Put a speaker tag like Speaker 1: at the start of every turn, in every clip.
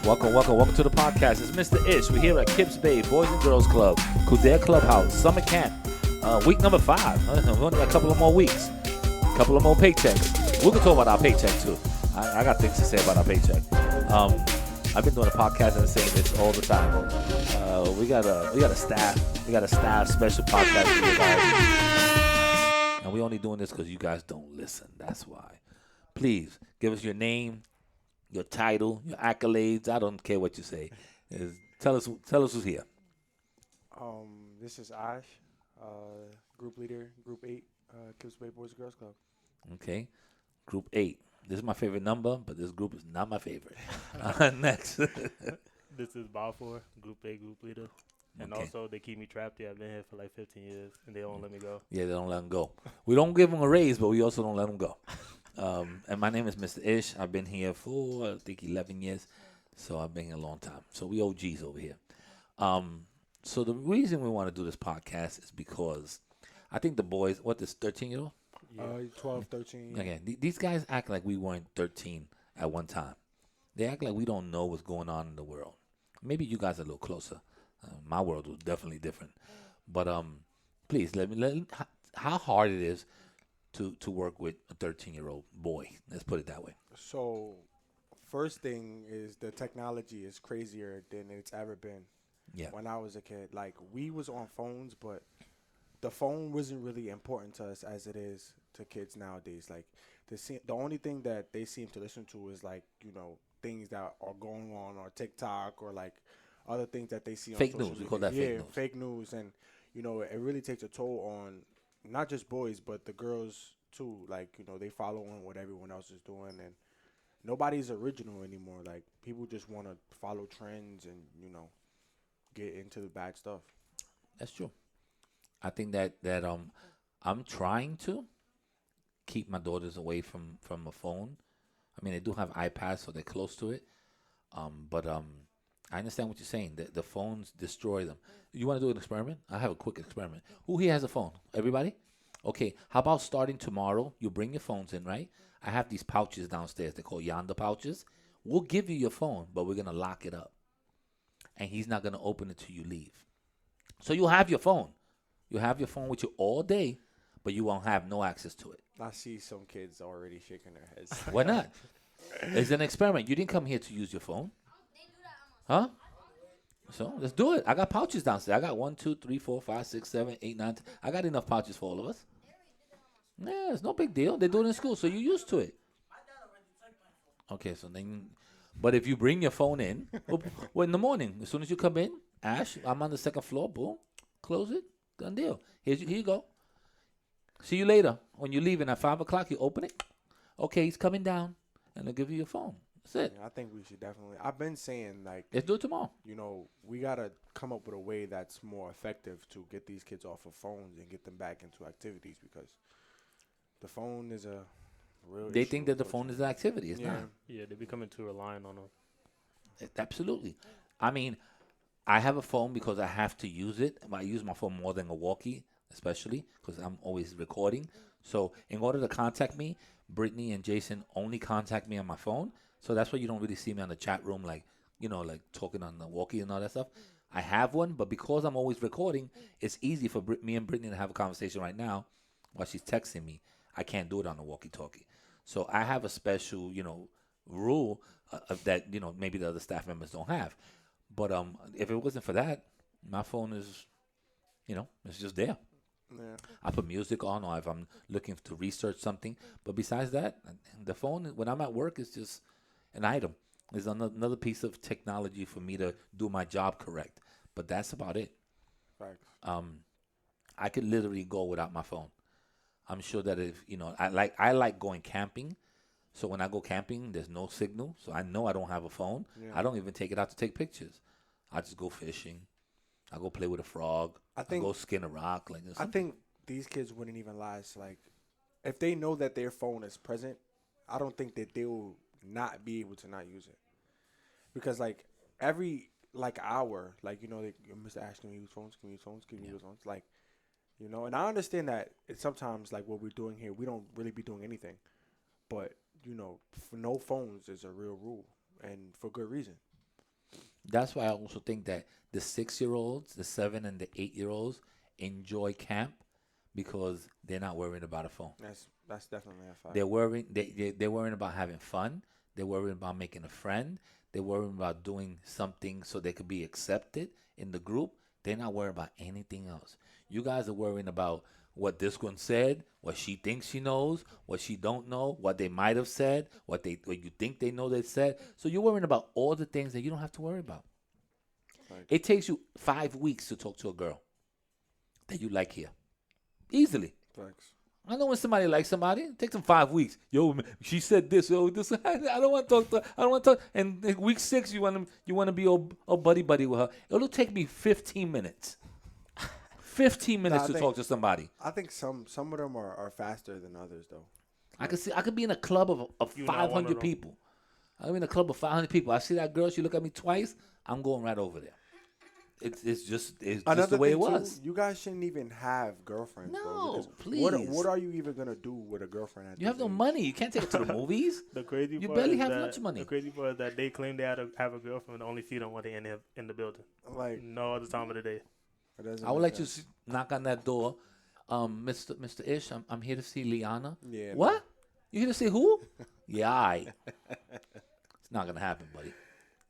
Speaker 1: Welcome to the podcast. It's Mr. Ish. We're here at Kips Bay Boys and Girls Club, Kildare Clubhouse, Summer Camp, week number 5. We only got a couple of more weeks, a couple of more paychecks. We can talk about our paycheck too. I got things to say about our paycheck. I've been doing a podcast and saying this all the time. We got a staff special podcast for you guys, and we only doing this because you guys don't listen. That's why. Please give us your name, your title, your accolades. I don't care what you say. Tell us who's here.
Speaker 2: This is Ash, group leader, Group 8, Kips Bay Boys and Girls Club.
Speaker 1: Okay, Group 8. This is my favorite number, but this group is not my favorite. Next.
Speaker 3: This is Balfour, Group A, group leader. And
Speaker 1: Okay.
Speaker 3: also, they keep me trapped here. I've been here for like 15 years, and they don't let me go.
Speaker 1: Yeah, they don't let them go. We don't give them a raise, but we also don't let them go. And my name is Mr. Ish. I've been here for, I think, 11 years. So I've been here a long time. So we OGs over here. So the reason we want to do this podcast is because I think the boys, this 13-year-old?
Speaker 2: 12, 13.
Speaker 1: Again, these guys act like we weren't 13 at one time. They act like we don't know what's going on in the world. Maybe you guys are a little closer. My world was definitely different. But please, let me how hard it is to work with a 13-year-old boy. Let's put it that way.
Speaker 2: So, first thing is the technology is crazier than it's ever been.
Speaker 1: Yeah.
Speaker 2: When I was a kid, like, we was on phones, but the phone wasn't really important to us as it is to kids nowadays. Like, the only thing that they seem to listen to is, like, things that are going on TikTok or, like, other things that they see on
Speaker 1: Fake
Speaker 2: social
Speaker 1: news. We
Speaker 2: media.
Speaker 1: call that fake news.
Speaker 2: Fake news. And, it really takes a toll on not just boys, but the girls, too. Like, they follow on what everyone else is doing. And nobody's original anymore. Like, people just want to follow trends and, get into the bad stuff.
Speaker 1: That's true. I think that I'm trying to keep my daughters away from a phone. I mean, they do have iPads, so they're close to it. But I understand what you're saying. The phones destroy them. You want to do an experiment? I have a quick experiment. Who here has a phone? Everybody? Okay. How about starting tomorrow? You bring your phones in, right? I have these pouches downstairs. They're called Yonder pouches. We'll give you your phone, but we're going to lock it up. And he's not going to open it till you leave. So you'll have your phone. You have your phone with you all day, but you won't have no access to it.
Speaker 2: I see some kids already shaking their heads.
Speaker 1: Why not? It's an experiment. You didn't come here to use your phone. Huh? So let's do it. I got pouches downstairs. I got 1, 2, 3, 4, 5, 6, 7, 8, 9, 10. I got enough pouches for all of us. Yeah, it's no big deal. They do it in school, so you're used to it. Okay, so then, but if you bring your phone in, well, in the morning, as soon as you come in, Ash, I'm on the second floor, boom, close it, done deal. Here you go. See you later. When you're leaving at 5 o'clock, you open it. Okay, he's coming down, and they'll give you your phone. That's it.
Speaker 2: Yeah, I think we should definitely. I've been saying, like,
Speaker 1: Let's do it tomorrow.
Speaker 2: We got to come up with a way that's more effective to get these kids off of phones and get them back into activities, because the phone is a real
Speaker 1: They
Speaker 2: issue,
Speaker 1: think that the phone is an activity. It's not.
Speaker 3: Yeah, they're becoming too reliant on them.
Speaker 1: Absolutely. I mean, I have a phone because I have to use it. I use my phone more than a walkie, especially because I'm always recording. So in order to contact me, Brittany and Jason only contact me on my phone. So that's why you don't really see me on the chat room, like talking on the walkie and all that stuff. I have one, but because I'm always recording, it's easy for me and Brittany to have a conversation right now while she's texting me. I can't do it on the walkie-talkie. So I have a special, rule that, maybe the other staff members don't have. But if it wasn't for that, my phone is, it's just there.
Speaker 2: Yeah.
Speaker 1: I put music on, or if I'm looking to research something. But besides that, the phone, when I'm at work, is just an item. It's another piece of technology for me to do my job correct. But that's about it.
Speaker 2: Facts.
Speaker 1: I could literally go without my phone. I'm sure that if, I like going camping. So when I go camping, there's no signal. So I know I don't have a phone.
Speaker 2: Yeah.
Speaker 1: I don't even take it out to take pictures. I just go fishing. I go play with a frog. I go skin a rock.
Speaker 2: I think these kids wouldn't even last. Like, if they know that their phone is present, I don't think that they will not be able to not use it. Because, like, every, hour, Mr. Ash, can we use phones? Can we use phones? Can we use phones? Like, and I understand that it's sometimes, like, what we're doing here, we don't really be doing anything. But, no phones is a real rule, and for good reason.
Speaker 1: That's why I also think that the 6-year-olds, the 7 and the 8-year-olds enjoy camp because they're not worrying about a phone.
Speaker 2: That's definitely a fact.
Speaker 1: They're worrying about having fun. They're worrying about making a friend. They're worrying about doing something so they could be accepted in the group. They're not worried about anything else. You guys are worrying about what this one said, what she thinks she knows, what she don't know, what they might have said, what you think they know they said. So you're worrying about all the things that you don't have to worry about.
Speaker 2: Like,
Speaker 1: It takes you 5 weeks to talk to a girl that you like here. Easily.
Speaker 2: facts.
Speaker 1: I know when somebody likes somebody, it takes them 5 weeks. Yo, she said this. Yo, this. I don't want to talk to. I don't want to talk. And in week 6, you want to be all buddy with her. It'll take me 15 minutes. 15 minutes
Speaker 2: I
Speaker 1: to
Speaker 2: think-
Speaker 1: talk to somebody.
Speaker 2: I think some of them are faster than others though.
Speaker 1: I could be in a club of
Speaker 3: You not one of
Speaker 1: 500
Speaker 3: them.
Speaker 1: people. I'm in a club of 500 people. I see that girl. She look at me twice. I'm going right over there. It's just the way it was.
Speaker 2: Too, you guys shouldn't even have girlfriends.
Speaker 1: No,
Speaker 2: bro, because
Speaker 1: please.
Speaker 2: What are you even gonna do with a girlfriend? At
Speaker 1: You have
Speaker 2: this
Speaker 1: no
Speaker 2: age?
Speaker 1: money. You can't take it to the movies.
Speaker 3: The crazy
Speaker 1: You
Speaker 3: part
Speaker 1: barely
Speaker 3: is
Speaker 1: have
Speaker 3: that,
Speaker 1: lunch money.
Speaker 3: The crazy part is that they claim they have a girlfriend, but only see them when they in the building.
Speaker 2: Like,
Speaker 3: No other time of the day.
Speaker 2: it doesn't
Speaker 1: I would
Speaker 2: make
Speaker 1: like to
Speaker 2: sense.
Speaker 1: knock on that door. Mr. Ish, I'm here to see Liana.
Speaker 2: Yeah.
Speaker 1: What? You here to see who? Yeah, it's not gonna happen, buddy.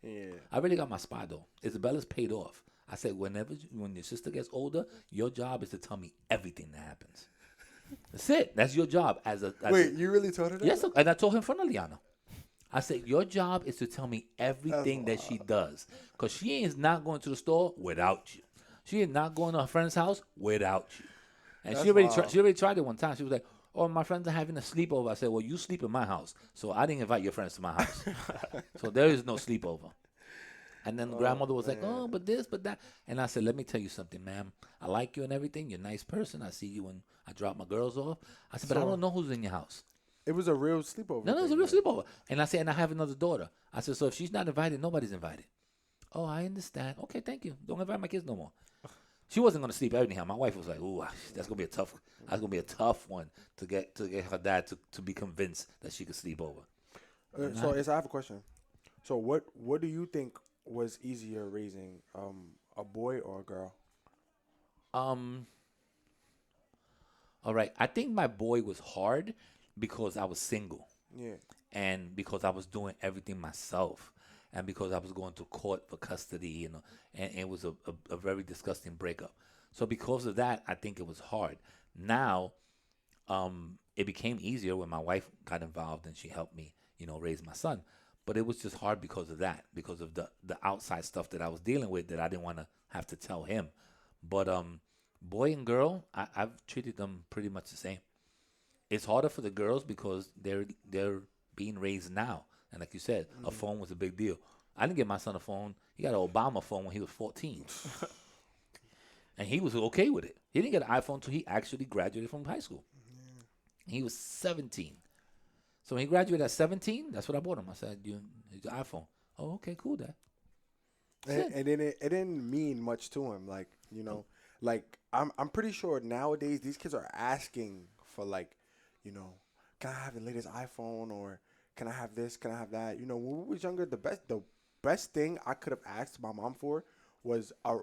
Speaker 2: Yeah.
Speaker 1: I really got my spot though. Isabella's paid off. I said when your sister gets older, your job is to tell me everything that happens. That's it. That's your job
Speaker 2: Wait, you really told her that?
Speaker 1: Yes, and I told her in front of Liana. I said, your job is to tell me everything that she does. Because she is not going to the store without you. She is not going to her friend's house without you. And
Speaker 2: That's
Speaker 1: she already
Speaker 2: wild.
Speaker 1: she already tried it one time. She was like, oh, my friends are having a sleepover. I said, well, you sleep in my house. So I didn't invite your friends to my house. So there is no sleepover. And then the grandmother was like, oh, but this, but that. And I said, let me tell you something, ma'am. I like you and everything. You're a nice person. I see you when I drop my girls off. I said, but I
Speaker 2: So-
Speaker 1: don't know who's in your house.
Speaker 2: It was a real sleepover.
Speaker 1: No, it's a
Speaker 2: thing,
Speaker 1: real
Speaker 2: right?
Speaker 1: sleepover. And I said, and I have another daughter. I said, so if she's not invited, nobody's invited. Oh, I understand. Okay, thank you. Don't invite my kids no more. She wasn't gonna sleep anyhow. My wife was like, "Ooh, that's gonna be a tough one to get her dad to be convinced that she could sleep over."
Speaker 2: So, I have a question. So, what do you think was easier raising a boy or a girl?
Speaker 1: All right. I think my boy was hard because I was single.
Speaker 2: Yeah.
Speaker 1: And because I was doing everything myself, and because I was going to court for custody, and it was a very disgusting breakup. So because of that, I think it was hard. Now, it became easier when my wife got involved and she helped me, raise my son. But it was just hard because of that, because of the outside stuff that I was dealing with that I didn't want to have to tell him. But boy and girl, I've treated them pretty much the same. It's harder for the girls because they're being raised now. And like you said, a phone was a big deal. I didn't get my son a phone. He got an Obama phone when he was 14. And he was okay with it. He didn't get an iPhone until he actually graduated from high school. He was 17. So when he graduated at 17, that's what I bought him. I said, it's your iPhone. Oh, okay, cool, Dad.
Speaker 2: And then it didn't mean much to him. Like, like I'm pretty sure nowadays these kids are asking for can I have the latest iPhone, or can I have this? Can I have that? When we was younger, the best thing I could have asked my mom for was a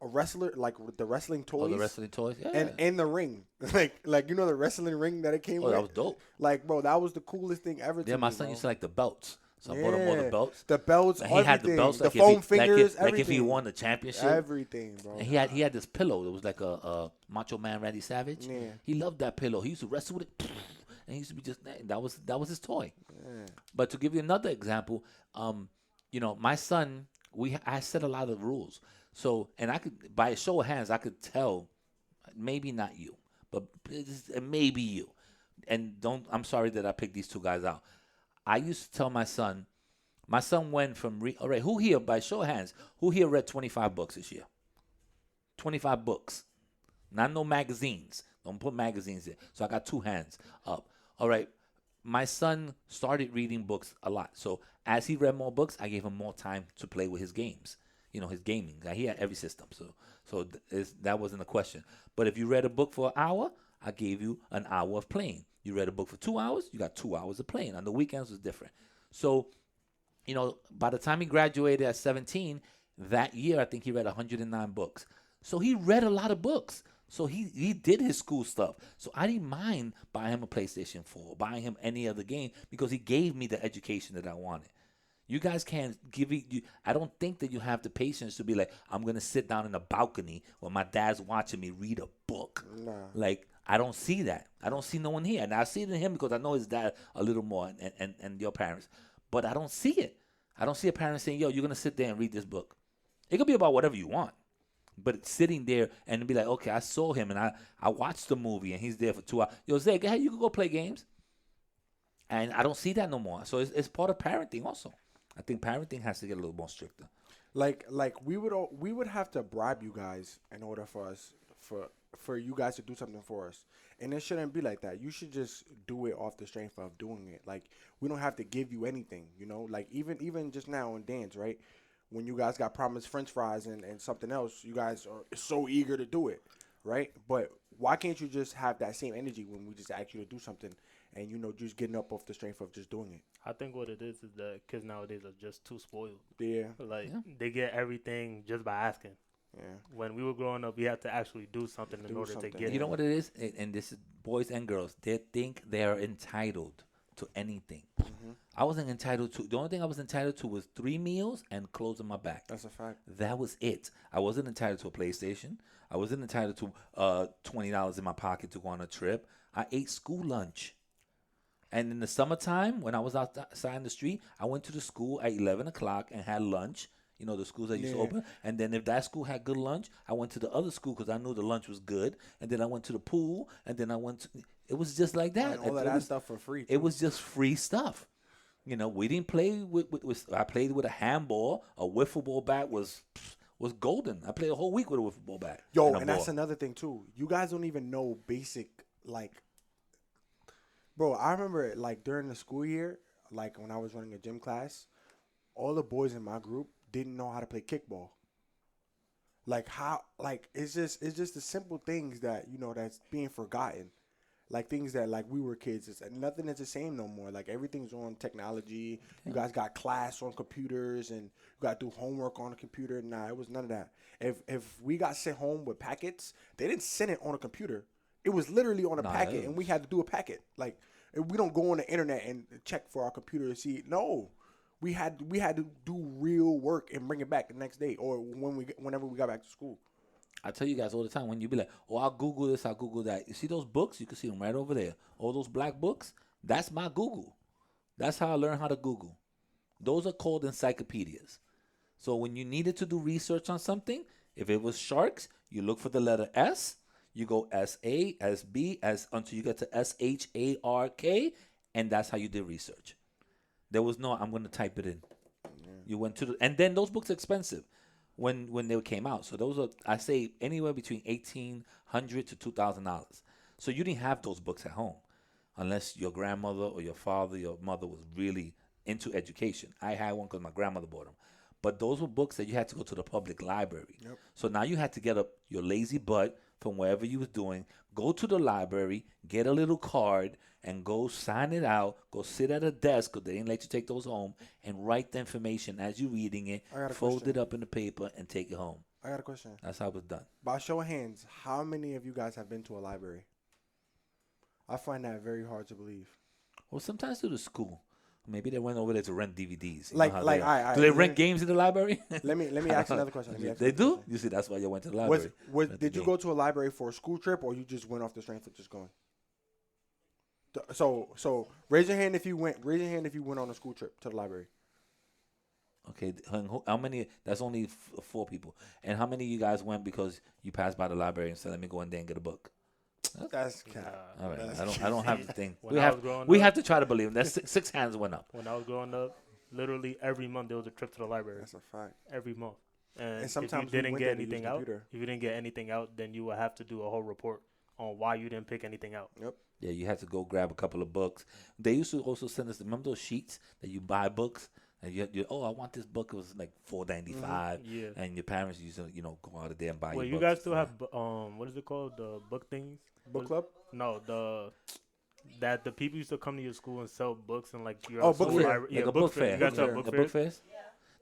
Speaker 2: wrestler, like the wrestling toys.
Speaker 1: Oh, the wrestling toys? Yeah.
Speaker 2: And the ring. like the wrestling ring that it came with.
Speaker 1: That was dope.
Speaker 2: Like, bro, that was the coolest thing ever to
Speaker 1: Yeah,
Speaker 2: me,
Speaker 1: my son
Speaker 2: bro.
Speaker 1: used to like the belts. So I bought him all the belts.
Speaker 2: The belts,
Speaker 1: And he had the
Speaker 2: everything.
Speaker 1: belts
Speaker 2: The
Speaker 1: like
Speaker 2: foam
Speaker 1: if he,
Speaker 2: fingers,
Speaker 1: like if he
Speaker 2: everything.
Speaker 1: won the championship.
Speaker 2: Everything, bro.
Speaker 1: And he had this pillow. It was like a Macho Man Randy Savage.
Speaker 2: Yeah.
Speaker 1: He loved that pillow. He used to wrestle with it. And he used to be just that was his toy.
Speaker 2: Yeah.
Speaker 1: But to give you another example, my son, I set a lot of rules. So, and I could, by a show of hands, I could tell, maybe not you, but maybe you. And I'm sorry that I picked these two guys out. I used to tell my son went from, all right, who here, by show of hands, who here read 25 books this year? 25 books. Not no magazines. Don't put magazines in. So I got 2 hands up. All right. My son started reading books a lot. So as he read more books, I gave him more time to play with his games. His gaming. He had every system. So that wasn't a question. But if you read a book for an hour, I gave you an hour of playing. You read a book for 2 hours, you got 2 hours of playing. On the weekends was different. So By the time he graduated at 17, that year I think he read 109 books. So he read a lot of books. So he did his school stuff. So I didn't mind buying him a PlayStation 4, buying him any other game because he gave me the education that I wanted. You guys can't give it. I don't think that you have the patience to be like, I'm gonna sit down in the balcony while my dad's watching me read a book.
Speaker 2: Nah.
Speaker 1: Like I don't see that. I don't see no one here, and I see it in him because I know his dad a little more, and your parents, but I don't see it. I don't see a parent saying, "Yo, you're gonna sit there and read this book." It could be about whatever you want, but it's sitting there and be like, "Okay, I saw him and I watched the movie and he's there for 2 hours." Yo, Zay, go ahead, you can go play games, and I don't see that no more. So it's part of parenting also. I think parenting has to get a little more stricter.
Speaker 2: Like we would have to bribe you guys in order for us for you guys to do something for us, and it shouldn't be like that. You should just do it off the strength of doing it. Like we don't have to give you anything, Like even just now on dance, right? When you guys got promised French fries and something else, you guys are so eager to do it, right? But why can't you just have that same energy when we just ask you to do something and just getting up off the strength of just doing it?
Speaker 3: I think what it is that kids nowadays are just too spoiled.
Speaker 2: Yeah,
Speaker 3: Like
Speaker 1: Yeah.
Speaker 3: they get everything just by asking.
Speaker 2: yeah.
Speaker 3: When we were growing up, we had to actually do something in
Speaker 2: Do
Speaker 3: order
Speaker 2: something.
Speaker 3: to get
Speaker 1: You know
Speaker 3: it.
Speaker 1: what it is? And this is boys and girls. They think they're entitled to anything.
Speaker 2: Hmm.
Speaker 1: I wasn't entitled to. The only thing I was entitled to was 3 meals and clothes on my back.
Speaker 2: That's a fact.
Speaker 1: That was it. I wasn't entitled to a PlayStation. I wasn't entitled to $20 in my pocket to go on a trip. I ate school lunch. And in the summertime, when I was outside in the street, I went to the school at 11 o'clock and had lunch. The schools that used to
Speaker 2: Yeah.
Speaker 1: open. And then if that school had good lunch, I went to the other school because I knew the lunch was good. And then I went to the pool. And then I went to, it was just like that.
Speaker 2: And all of
Speaker 1: It
Speaker 2: that
Speaker 1: was,
Speaker 2: stuff for free.
Speaker 1: it
Speaker 2: Too.
Speaker 1: was just free stuff. We didn't play with I played with a handball. A wiffle ball bat was golden. I played a whole week with a wiffle ball bat.
Speaker 2: Yo,
Speaker 1: a
Speaker 2: and that's
Speaker 1: ball.
Speaker 2: another thing too. You guys don't even know basic like, bro. I remember like during the school year, like when I was running a gym class, all the boys in my group didn't know how to play kickball. Like how, like it's just the simple things that that's being forgotten. Like things that like we were kids, nothing is the same no more. Like everything's on technology. You guys got class on computers and you got to do homework on a computer. Nah, it was none of that. If we got sent home with packets, they didn't send it on a computer. It was literally on a
Speaker 1: Nah,
Speaker 2: packet,
Speaker 1: it
Speaker 2: and we
Speaker 1: was-
Speaker 2: had to do a packet. Like we don't go on the internet and check for our computer to see. No, we had to do real work and bring it back the next day or whenever we got back to school.
Speaker 1: I tell you guys all the time when you be like, "Oh, I'll Google this, I'll Google that." You see those books? You can see them right over there. All those black books. That's my Google. That's how I learned how to Google. Those are called encyclopedias. So when you needed to do research on something, if it was sharks, you look for the letter S. You go S-A, S-B, S until you get to S-H-A-R-K, and that's how you did research. There was no, I'm going to type it in. You went to and then those books are expensive when they came out. So those are, I say, anywhere between $1,800 to $2,000. So you didn't have those books at home unless your grandmother or your father, your mother was really into education. I had one because my grandmother bought them. But those were books that you had to go to the public library.
Speaker 2: Yep.
Speaker 1: So now you had to get up your lazy butt from wherever you was doing, go to the library, get a little card, and go sign it out, go sit at a desk because they didn't let you take those home, and write the information as you're reading it,
Speaker 2: I got a
Speaker 1: fold
Speaker 2: question.
Speaker 1: it up in the paper, and take it home.
Speaker 2: I got a question.
Speaker 1: That's how it was done.
Speaker 2: By show of hands, how many of you guys have been to a library? I find that very hard to believe.
Speaker 1: Well, sometimes to the school. Maybe they went over there to rent DVDs. You
Speaker 2: Like-
Speaker 1: know how
Speaker 2: like,
Speaker 1: they are.
Speaker 2: alright,
Speaker 1: Do they
Speaker 2: let
Speaker 1: rent
Speaker 2: me-
Speaker 1: games in the library?
Speaker 2: Let me ask another question. Let me ask
Speaker 1: They
Speaker 2: another
Speaker 1: do?
Speaker 2: question.
Speaker 1: You see, that's why you went to the
Speaker 2: Was,
Speaker 1: library.
Speaker 2: was
Speaker 1: Rent the
Speaker 2: did you
Speaker 1: game.
Speaker 2: go to a library for a school trip or you just went off the strength of just going? So raise your hand if you went. Raise your hand if you went on a school trip to the library.
Speaker 1: Okay, how many? That's only 4 people. And how many of you guys went because you passed by the library and said, "Let me go in there and get a book"?
Speaker 2: That's cap.
Speaker 1: All right,
Speaker 2: That's
Speaker 1: I don't have the thing.
Speaker 3: When
Speaker 1: We
Speaker 3: I was
Speaker 1: have
Speaker 3: growing
Speaker 1: we
Speaker 3: up-
Speaker 1: have to try to believe. That's six hands went up.
Speaker 3: When I was growing up, literally every month there was a trip to the library.
Speaker 2: That's a fact.
Speaker 3: Every month. And,
Speaker 2: And sometimes
Speaker 3: if
Speaker 2: we
Speaker 3: you didn't
Speaker 2: went
Speaker 3: get
Speaker 2: there to use
Speaker 3: anything
Speaker 2: the
Speaker 3: out,
Speaker 2: computer.
Speaker 3: if you didn't get anything out, then you would have to do a whole report on why you didn't pick anything out.
Speaker 1: Yeah, you had to go grab a couple of books. They used to also send us. Remember those sheets that you buy books and you oh, I want this book. It was like $4.95,
Speaker 3: Yeah.
Speaker 1: and your parents used to go out of there and buy.
Speaker 3: Well,
Speaker 1: you
Speaker 3: you
Speaker 1: books.
Speaker 3: guys still have what is it called? The book things?
Speaker 2: Book club.
Speaker 3: No, the that the people used to come to your school and sell books and like your
Speaker 2: Oh,
Speaker 3: school
Speaker 2: book fair.
Speaker 3: library.
Speaker 1: Like
Speaker 3: Yeah,
Speaker 1: a book
Speaker 3: fair.
Speaker 1: fair.
Speaker 3: You guys
Speaker 2: Book
Speaker 3: sell
Speaker 2: fair.
Speaker 3: book
Speaker 1: The book
Speaker 3: fairs?
Speaker 1: fairs.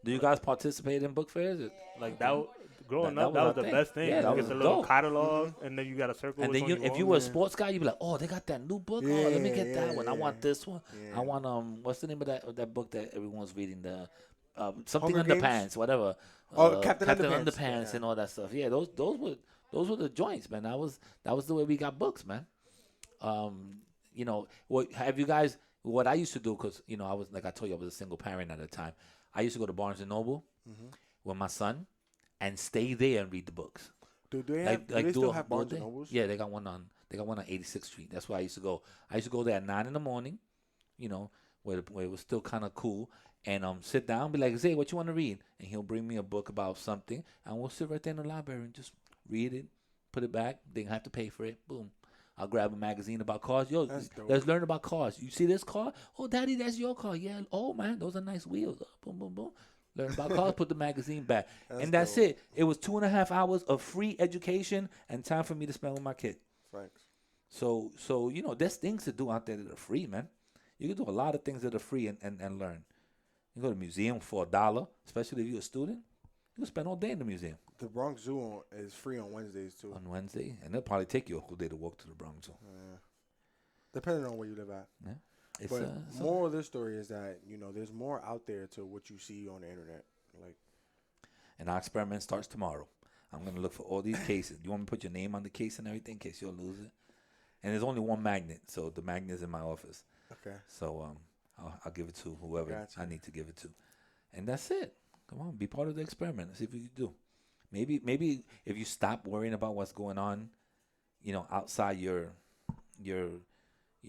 Speaker 1: Do you guys participate in book fairs?
Speaker 3: Like
Speaker 1: Okay.
Speaker 3: growing
Speaker 1: That
Speaker 3: up,
Speaker 1: was
Speaker 3: that
Speaker 1: our
Speaker 3: was the
Speaker 1: thing.
Speaker 3: best thing.
Speaker 1: Yeah,
Speaker 3: You
Speaker 1: that
Speaker 3: get
Speaker 1: was
Speaker 3: the little
Speaker 1: dope.
Speaker 3: catalog, and then you got to circle
Speaker 1: And
Speaker 3: which
Speaker 1: then
Speaker 3: one
Speaker 1: you,
Speaker 3: you
Speaker 1: if you
Speaker 3: want.
Speaker 1: were a
Speaker 2: Yeah.
Speaker 1: sports guy, you'd be like, "Oh, they got that new book.
Speaker 2: Yeah,
Speaker 1: Oh, let me get that one. I
Speaker 2: yeah,
Speaker 1: want this one. I
Speaker 2: yeah.
Speaker 1: want what's the name of that book that everyone's reading? The something
Speaker 2: Hunger Games?
Speaker 1: underpants, whatever.
Speaker 2: Oh, Captain
Speaker 1: Captain
Speaker 2: Underpants.
Speaker 1: Underpants
Speaker 2: Yeah.
Speaker 1: and all that stuff. Yeah, those were the joints, man. That was the way we got books, man. Um, what have you guys? What I used to do, because I was like I told you, I was a single parent at the time. I used to go to Barnes and Noble
Speaker 2: Hmm.
Speaker 1: with my son and stay there and read the books.
Speaker 2: Do they
Speaker 1: Like
Speaker 2: do they still
Speaker 1: a
Speaker 2: have
Speaker 1: do a
Speaker 2: Barnes and
Speaker 1: day.
Speaker 2: Nobles?
Speaker 1: Yeah, they got one on 86th Street. That's where I used to go. I used to go there at 9 in the morning, where it was still kind of cool, and sit down, be like, Zay, what you want to read? And he'll bring me a book about something, and we'll sit right there in the library and just read it, put it back. They have to pay for it. Boom. I'll grab a magazine about cars. Yo,
Speaker 2: That's dope.
Speaker 1: let's learn about cars. You see this car? Oh, Daddy, that's your car. Yeah. Oh, man, those are nice wheels. Boom, boom, boom. Learn about cars. Put the magazine back, and that's
Speaker 2: dope.
Speaker 1: it. It was 2.5 hours of free education and time for me to spend with my kid.
Speaker 2: Thanks.
Speaker 1: So there's things to do out there that are free, man. You can do a lot of things that are free and learn. You go to the museum for $1, especially if you're a student. You can spend all day in the museum
Speaker 2: The Bronx Zoo is free on Wednesdays too.
Speaker 1: on Wednesday, and they'll probably take you a whole day to walk to the Bronx Zoo.
Speaker 2: Depending on where you live at.
Speaker 1: Yeah, it's
Speaker 2: But
Speaker 1: so-
Speaker 2: moral of this story is that there's more out there to what you see on the internet. Like,
Speaker 1: and our experiment starts tomorrow. I'm gonna look for all these cases. You want me to put your name on the case and everything in case you'll lose it? And there's only one magnet, so the magnet is in my office.
Speaker 2: okay,
Speaker 1: So I'll give it to whoever
Speaker 2: Gotcha.
Speaker 1: I need to give it to, and that's it. Come on, be part of the experiment. See if you can do. Maybe if you stop worrying about what's going on, outside your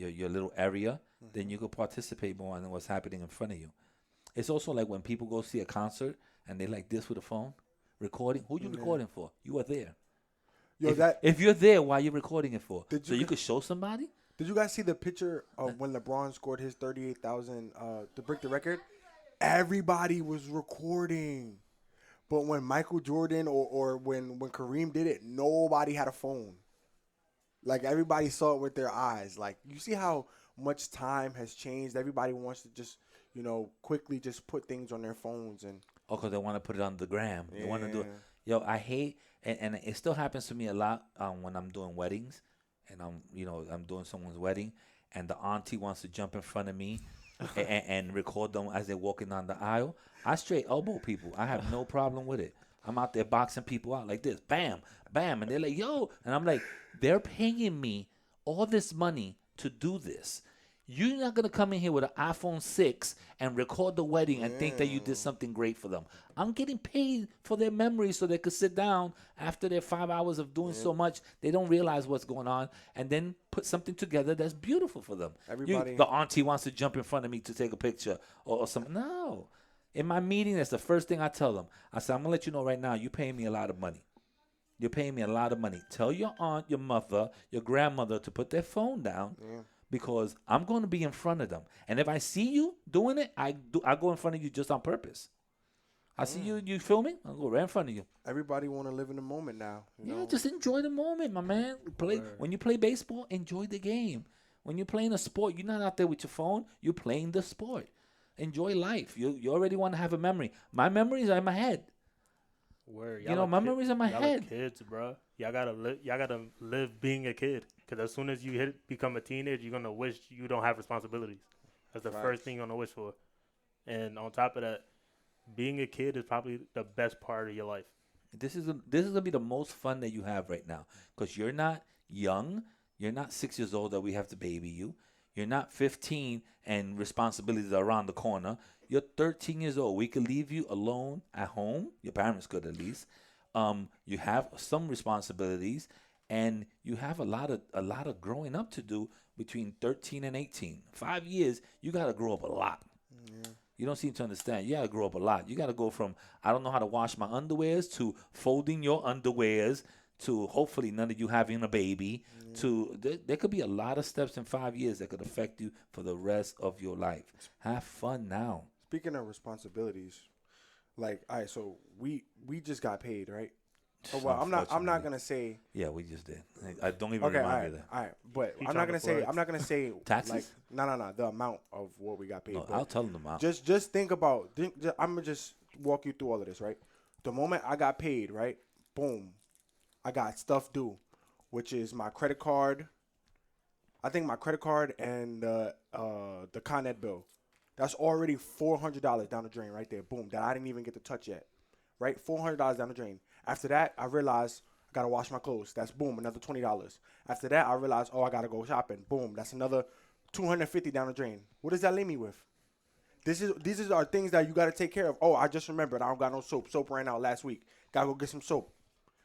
Speaker 1: little area, then you could participate more in what's happening in front of you. It's also like when people go see a concert and they like this with a phone, recording. Who you recording for? You are there.
Speaker 2: yo,
Speaker 1: If you're there, why are you recording it for?
Speaker 2: Did
Speaker 1: So
Speaker 2: you
Speaker 1: you
Speaker 2: g-
Speaker 1: could show somebody?
Speaker 2: did you guys see the picture of when LeBron scored his 38,000 to break the record? Everybody was recording, but when Michael Jordan or when Kareem did it, nobody had a phone. Like everybody saw it with their eyes. Like you see how much time has changed. Everybody wants to just quickly just put things on their phones and
Speaker 1: Oh, because they want to put it on the gram. They want to do it.
Speaker 2: Yeah.
Speaker 1: Yo, I hate, and it still happens to me a lot when I'm doing weddings, and I'm doing someone's wedding, and the auntie wants to jump in front of me and record them as they're walking down the aisle. I straight elbow people. I have no problem with it. I'm out there boxing people out like this, bam, bam, and they're like, yo, and I'm like, they're paying me all this money to do this. You're not gonna come in here with an iPhone 6 and record the wedding and think that you did something great for them. I'm getting paid for their memories so they could sit down after their 5 hours of doing so much. They don't realize what's going on and then put something together that's beautiful for them.
Speaker 2: Everybody-
Speaker 1: The auntie wants to jump in front of me to take a picture or something. No. In my meeting, that's the first thing I tell them. I said, I'm gonna let you know right now, you're paying me a lot of money. You're paying me a lot of money. Tell your aunt, your mother, your grandmother to put their phone down. Because I'm going to be in front of them, and if I see you doing it, I go in front of you just on purpose. I see you filming, I'll go right in front of you.
Speaker 2: everybody want to live in the moment now. You
Speaker 1: Yeah,
Speaker 2: know?
Speaker 1: just enjoy the moment, my man. When you play baseball, enjoy the game. When you're playing a sport, you're not out there with your phone. You're playing the sport. Enjoy life. You already want to have a memory. My memories are in my head.
Speaker 3: Word,
Speaker 1: My memories in my
Speaker 3: y'all
Speaker 1: head.
Speaker 3: Are kids, bro. Y'all gotta live being a kid. Cause as soon as you become a teenager, you're gonna wish you don't have responsibilities. That's the first thing you're gonna wish for. And on top of that, being a kid is probably the best part of your life.
Speaker 1: This is gonna be the most fun that you have right now, because you're not young. You're not 6 years old that we have to baby you. You're not 15 and responsibilities are around the corner. You're 13 years old. We could leave you alone at home. Your parents could at least. You have some responsibilities, and you have a lot of growing up to do between 13 and 18. 5 years, you gotta grow up a lot. You don't seem to understand. You gotta grow up a lot. You gotta go from I don't know how to wash my underwears to folding your underwears to hopefully none of you having a baby. To there could be a lot of steps in 5 years that could affect you for the rest of your life. Have fun now.
Speaker 2: Speaking of responsibilities, like, all right, so we just got paid, right? Oh, well, I'm not
Speaker 1: Unfortunately.
Speaker 2: gonna say.
Speaker 1: Yeah, we just did. I don't even
Speaker 2: Okay, all
Speaker 1: remind me
Speaker 2: right,
Speaker 1: of that.
Speaker 2: all right. But
Speaker 3: He
Speaker 2: I'm
Speaker 3: trying
Speaker 2: not
Speaker 3: to
Speaker 2: gonna say.
Speaker 3: flex.
Speaker 2: I'm not gonna say like
Speaker 1: Taxes?
Speaker 2: no. The amount of what we got paid.
Speaker 1: No,
Speaker 2: But
Speaker 1: I'll tell them out.
Speaker 2: just think about. I'm gonna just walk you through all of this, right? The moment I got paid, right? Boom, I got stuff due, which is my credit card. I think my credit card and the Con Ed bill. That's already $400 down the drain right there. Boom, that I didn't even get to touch yet. Right, $400 down the drain. After that, I realized I gotta wash my clothes. That's boom, another $20. After that, I realized, oh, I gotta go shopping. Boom, that's another 250 down the drain. What does that leave me with? These are things that you gotta take care of. Oh, I just remembered I don't got no soap. Soap ran out last week. Gotta go get some soap.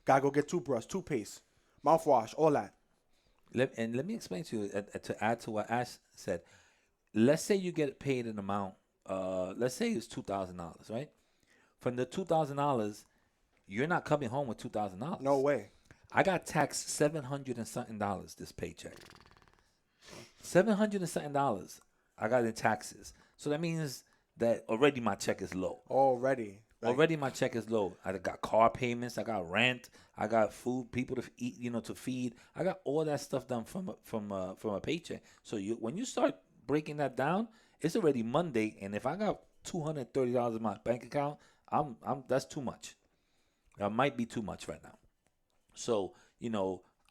Speaker 2: Gotta go get toothbrush, toothpaste, mouthwash, all that.
Speaker 1: Let me explain to you to add to what Ash said. Let's say you get paid an amount. Let's say it's $2,000, right? From the $2,000, you're not coming home with $2,000.
Speaker 2: No way.
Speaker 1: I got taxed $700 and something this paycheck. $700 and something I got in taxes. So that means that already my check is low.
Speaker 2: Already. Like,
Speaker 1: Already my check is low. I got car payments. I got rent. I got food, people to eat, to feed. I got all that stuff done from a paycheck. So when you start breaking that down, it's already Monday, and if I got $230 in my bank account, I'm that's too much. That might be too much right now. So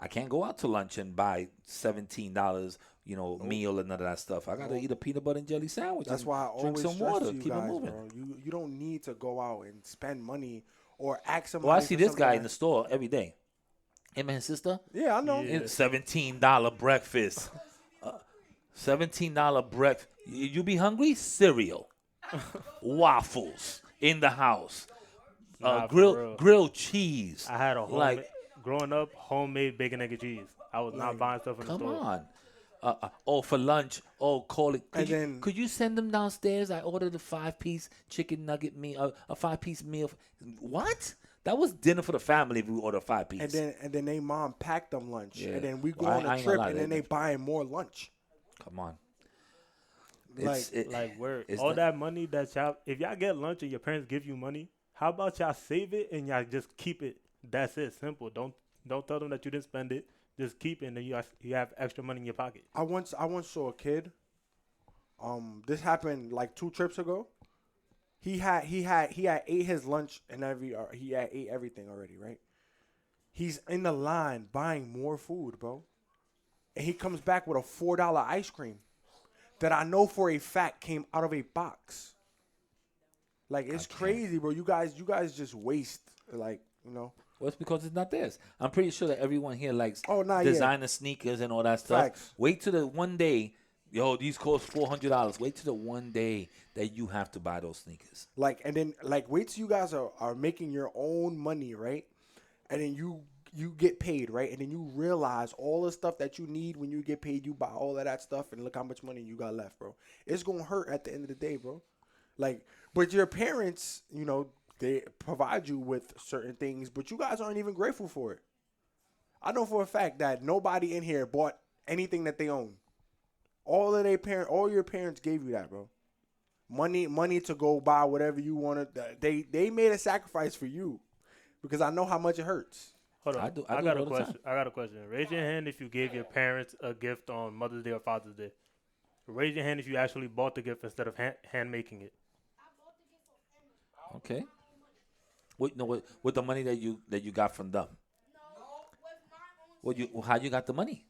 Speaker 1: I can't go out to lunch and buy $17, meal and none of that stuff. I gotta eat a peanut butter and jelly sandwich.
Speaker 2: That's
Speaker 1: and
Speaker 2: why I
Speaker 1: drink
Speaker 2: always
Speaker 1: some
Speaker 2: stress
Speaker 1: water.
Speaker 2: to you
Speaker 1: Keep it
Speaker 2: guys,
Speaker 1: moving.
Speaker 2: bro. You don't need to go out and spend money or ask somebody.
Speaker 1: Well, I see
Speaker 2: for
Speaker 1: this
Speaker 2: something
Speaker 1: guy
Speaker 2: that-
Speaker 1: in the store every day. Him and his sister.
Speaker 2: Yeah, I know.
Speaker 3: Yeah.
Speaker 1: It's $17 breakfast. $17 breakfast. You be hungry? Cereal, waffles in the house,
Speaker 3: Nah, for real.
Speaker 1: grilled cheese.
Speaker 3: I had a
Speaker 1: like,
Speaker 3: growing up homemade bacon, egg, and cheese. I was not buying stuff in the
Speaker 1: come
Speaker 3: store.
Speaker 1: on. For lunch. Call it.
Speaker 2: And
Speaker 1: Could you send them downstairs? I ordered a 5-piece chicken nugget meal, a 5-piece meal. What? That was dinner for the family if we order 5-piece.
Speaker 2: And then they mom packed them lunch,
Speaker 1: Yeah.
Speaker 2: and then we go
Speaker 1: Well,
Speaker 2: on
Speaker 1: I
Speaker 2: a
Speaker 1: ain't gonna
Speaker 2: trip,
Speaker 1: lie,
Speaker 2: and then they buying more lunch.
Speaker 1: Come on.
Speaker 2: Like,
Speaker 3: Like where
Speaker 1: it's
Speaker 3: all
Speaker 1: not-
Speaker 3: that money that y'all, if y'all get lunch and your parents give you money, how about y'all save it and y'all just keep it? That's it, simple. Don't tell them that you didn't spend it. Just keep it, and then you have extra money in your pocket.
Speaker 2: I once saw a kid. This happened like 2 trips ago. He had ate his lunch and he had ate everything already, right? He's in the line buying more food, bro, and he comes back with a $4 ice cream that I know for a fact came out of a box. Like, it's crazy, bro. You guys just waste, like,
Speaker 1: Well, it's because it's not theirs. I'm pretty sure that everyone here likes
Speaker 2: yeah.
Speaker 1: designer sneakers and all that stuff.
Speaker 2: Facts.
Speaker 1: Wait till the one day, these cost $400. Wait till the one day that you have to buy those sneakers.
Speaker 2: Like, and then, like, wait till you guys are making your own money, right? And then you get paid, right? And then you realize all the stuff that you need when you get paid, you buy all of that stuff, and look how much money you got left, bro. It's going to hurt at the end of the day, bro. Like, but your parents, they provide you with certain things, but you guys aren't even grateful for it. I know for a fact that nobody in here bought anything that they own. All your parents gave you that, bro. Money to go buy whatever you wanted. They made a sacrifice for you, because I know how much it hurts.
Speaker 3: Hold on,
Speaker 1: I do
Speaker 3: I
Speaker 1: it
Speaker 3: got a
Speaker 1: all the
Speaker 3: question. I got a question. Raise your hand if you gave your parents a gift on Mother's Day or Father's Day. Raise your hand if you actually bought the gift instead of hand making it.
Speaker 1: Okay. With the money that you got from them. How you got the money?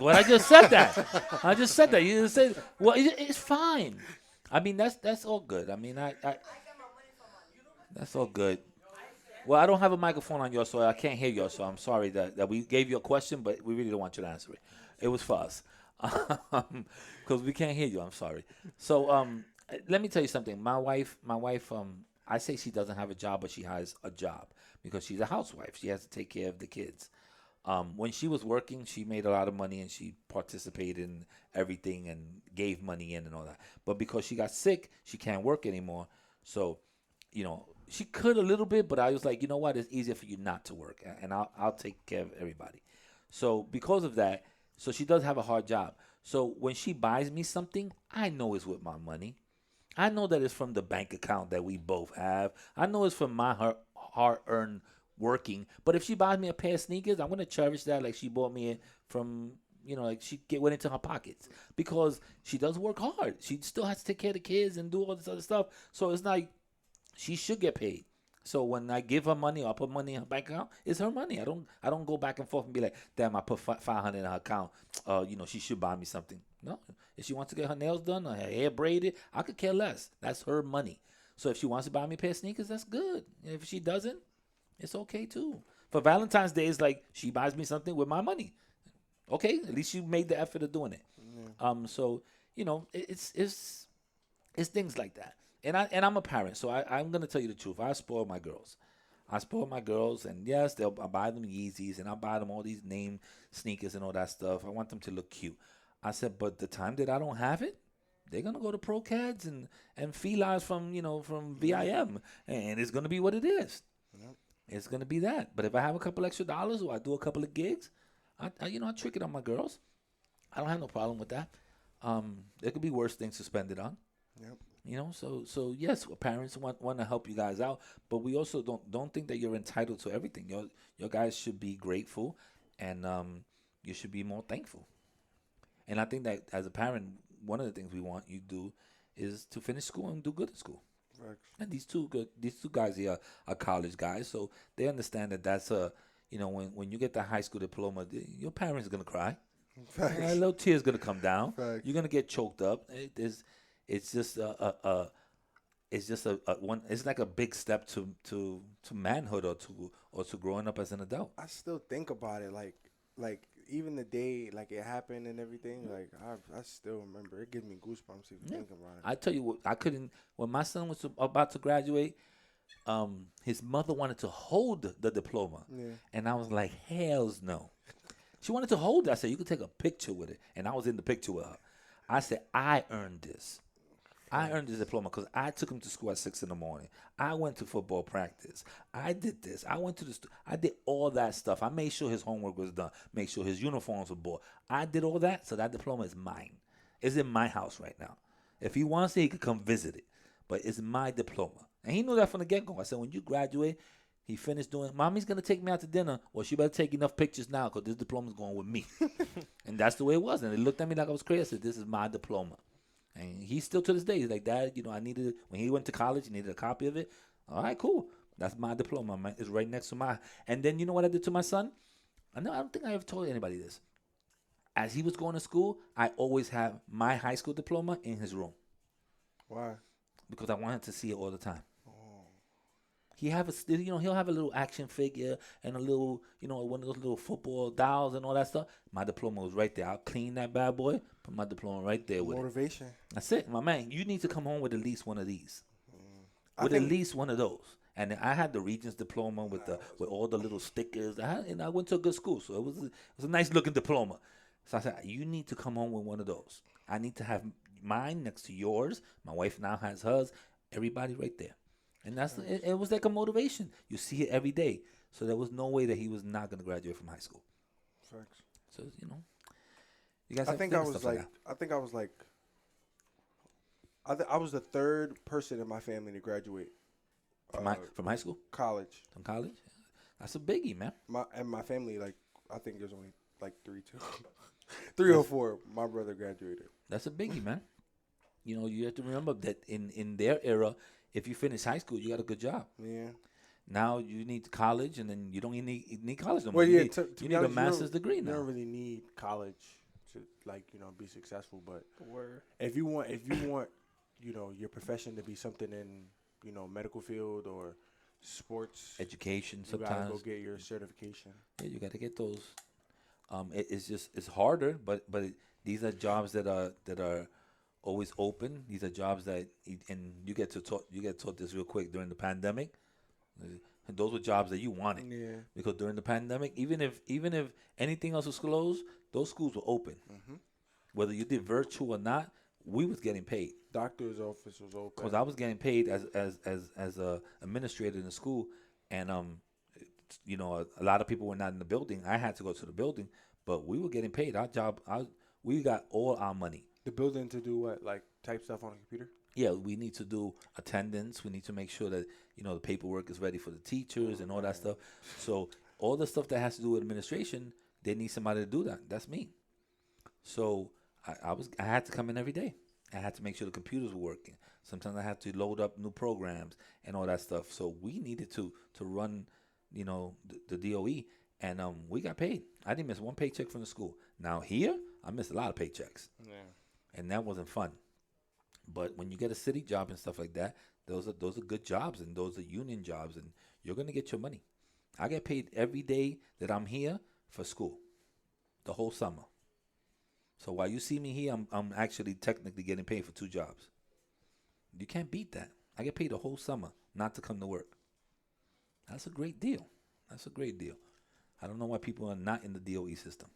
Speaker 1: Well, I just said that. I just said that. You just said, well, it's fine. I mean, that's all good. I mean, I that's all good. Well, I don't have a microphone on yours, so I can't hear you. So I'm sorry that we gave you a question, but we really don't want you to answer it. It was for us, because we can't hear you. I'm sorry. So let me tell you something. My wife. I say she doesn't have a job, but she has a job because she's a housewife. She has to take care of the kids. When she was working, she made a lot of money and she participated in everything and gave money in and all that. But because she got sick, she can't work anymore. So, she could a little bit, but I was like, you know what? It's easier for you not to work, and I'll take care of everybody. So because of that, so she does have a hard job. So when she buys me something, I know it's with my money. I know that it's from the bank account that we both have. I know it's from her hard earned working. But if she buys me a pair of sneakers, I'm gonna cherish that like she bought me it from like she went into her pockets because she does work hard. She still has to take care of the kids and do all this other stuff. So it's like she should get paid. So when I give her money or I put money in her bank account, it's her money. I don't go back and forth and be like, damn, I put 500 in her account. She should buy me something. No, if she wants to get her nails done or her hair braided, I could care less. That's her money. So if she wants to buy me a pair of sneakers, that's good. And if she doesn't, it's okay too. For Valentine's Day, it's like she buys me something with my money. Okay, at least you made the effort of doing it. So it's things like that. And I'm a parent, so I'm gonna tell you the truth. I spoil my girls. And yes, I buy them Yeezys, and I buy them all these name sneakers and all that stuff. I want them to look cute. I said, but the time that I don't have it, they're gonna go to ProCads and felines from VIM, and it's gonna be what it is.
Speaker 2: Yep.
Speaker 1: It's gonna be that. But if I have a couple extra dollars or I do a couple of gigs, I trick it on my girls. I don't have no problem with that. There could be worse things to spend it on.
Speaker 2: Yep.
Speaker 1: So yes, parents want to help you guys out, but we also don't think that you're entitled to everything. Your guys should be grateful, and you should be more thankful. And I think that as a parent, one of the things we want you to do is to finish school and do good in school.
Speaker 2: Facts.
Speaker 1: And these two guys here are college guys, so they understand that that's when you get the high school diploma, your parents are gonna cry.
Speaker 2: Facts.
Speaker 1: A little tears gonna come down.
Speaker 2: Facts.
Speaker 1: You're gonna get choked up. It's just It's like a big step to manhood or to growing up as an adult.
Speaker 2: I still think about it like even the day like it happened and everything. Like I still remember. It gives me goosebumps even thinking about it.
Speaker 1: I tell you what, I couldn't. When my son was about to graduate, his mother wanted to hold the diploma, and I was like, hell's no. She wanted to hold it. I said, you could take a picture with it, and I was in the picture with her. I said, I earned this. I earned this diploma because I took him to school at 6 a.m. I went to football practice. I did this. I went to I did all that stuff. I made sure his homework was done. Made sure his uniforms were bought. I did all that, so that diploma is mine. It's in my house right now. If he wants it, he could come visit it. But it's my diploma. And he knew that from the get-go. I said, when you graduate, he finished doing, Mommy's going to take me out to dinner. Well, she better take enough pictures now because this diploma's going with me. And that's the way it was. And they looked at me like I was crazy. I said, this is my diploma. And he's still to this day. He's like, Dad, I needed it. When he went to college, he needed a copy of it. All right, cool. That's my diploma, man. It's right next to my. And then you know what I did to my son? I don't think I ever told anybody this. As he was going to school, I always have my high school diploma in his room.
Speaker 2: Why?
Speaker 1: Because I wanted to see it all the time. He'll have a little action figure and a little, one of those little football dolls and all that stuff. My diploma was right there. I'll clean that bad boy, put my diploma right there with it.
Speaker 2: Motivation.
Speaker 1: That's it, my man. You need to come home with at least one of these. At least one of those. And I had the Regents diploma with all the little stickers. I went to a good school, so it was a nice looking diploma. So I said, you need to come home with one of those. I need to have mine next to yours. My wife now has hers. Everybody right there. And it was like a motivation. You see it every day. So there was no way that he was not going to graduate from high school.
Speaker 2: Facts.
Speaker 1: So, you guys
Speaker 2: I was the third person in my family to graduate.
Speaker 1: From high school?
Speaker 2: College.
Speaker 1: From college? That's a biggie, man.
Speaker 2: My family, I think there's only 3 or 4. My brother graduated.
Speaker 1: That's a biggie, man. You have to remember that in their era, if you finish high school, you got a good job.
Speaker 2: Yeah.
Speaker 1: Now you need college, and then you don't even need college no more.
Speaker 2: Well,
Speaker 1: you
Speaker 2: yeah,
Speaker 1: need,
Speaker 2: to
Speaker 1: you
Speaker 2: be
Speaker 1: need a
Speaker 2: honest,
Speaker 1: master's degree
Speaker 2: you
Speaker 1: now.
Speaker 2: don't really need college to be successful, but if you want your profession to be something in medical field or sports
Speaker 1: Education
Speaker 2: you gotta
Speaker 1: sometimes.
Speaker 2: go get your certification.
Speaker 1: Yeah, you got to get those. It's harder, but these are jobs that are always open. These are jobs that and you get taught this real quick during the pandemic. Those were jobs that you wanted.
Speaker 2: Yeah.
Speaker 1: Because during the pandemic, even if anything else was closed, those schools were open.
Speaker 2: Mm-hmm.
Speaker 1: Whether you did virtual or not, we was getting paid.
Speaker 2: Doctor's office was open.
Speaker 1: Because I was getting paid as a administrator in the school, and a lot of people were not in the building. I had to go to the building, but we were getting paid. Our job, we got all our money.
Speaker 2: The building to do what? Like type stuff on a computer?
Speaker 1: yeah, we need to do attendance. We need to make sure that the paperwork is ready for the teachers and all that stuff. So all the stuff that has to do with administration, they need somebody to do that. That's me. So I had to come in every day. I had to make sure the computers were working. Sometimes I had to load up new programs and all that stuff. So we needed to run, the DOE, and we got paid. I didn't miss one paycheck from the school. Now here, I missed a lot of paychecks,
Speaker 2: Yeah.
Speaker 1: and that wasn't fun. But when you get a city job and stuff like that, those are good jobs, and those are union jobs, and you're gonna get your money. I get paid every day that I'm here for school, the whole summer. So while you see me here, I'm actually technically getting paid for two jobs. You can't beat that. I get paid the whole summer not to come to work. That's a great deal. That's a great deal. I don't know why people are not in the DOE system.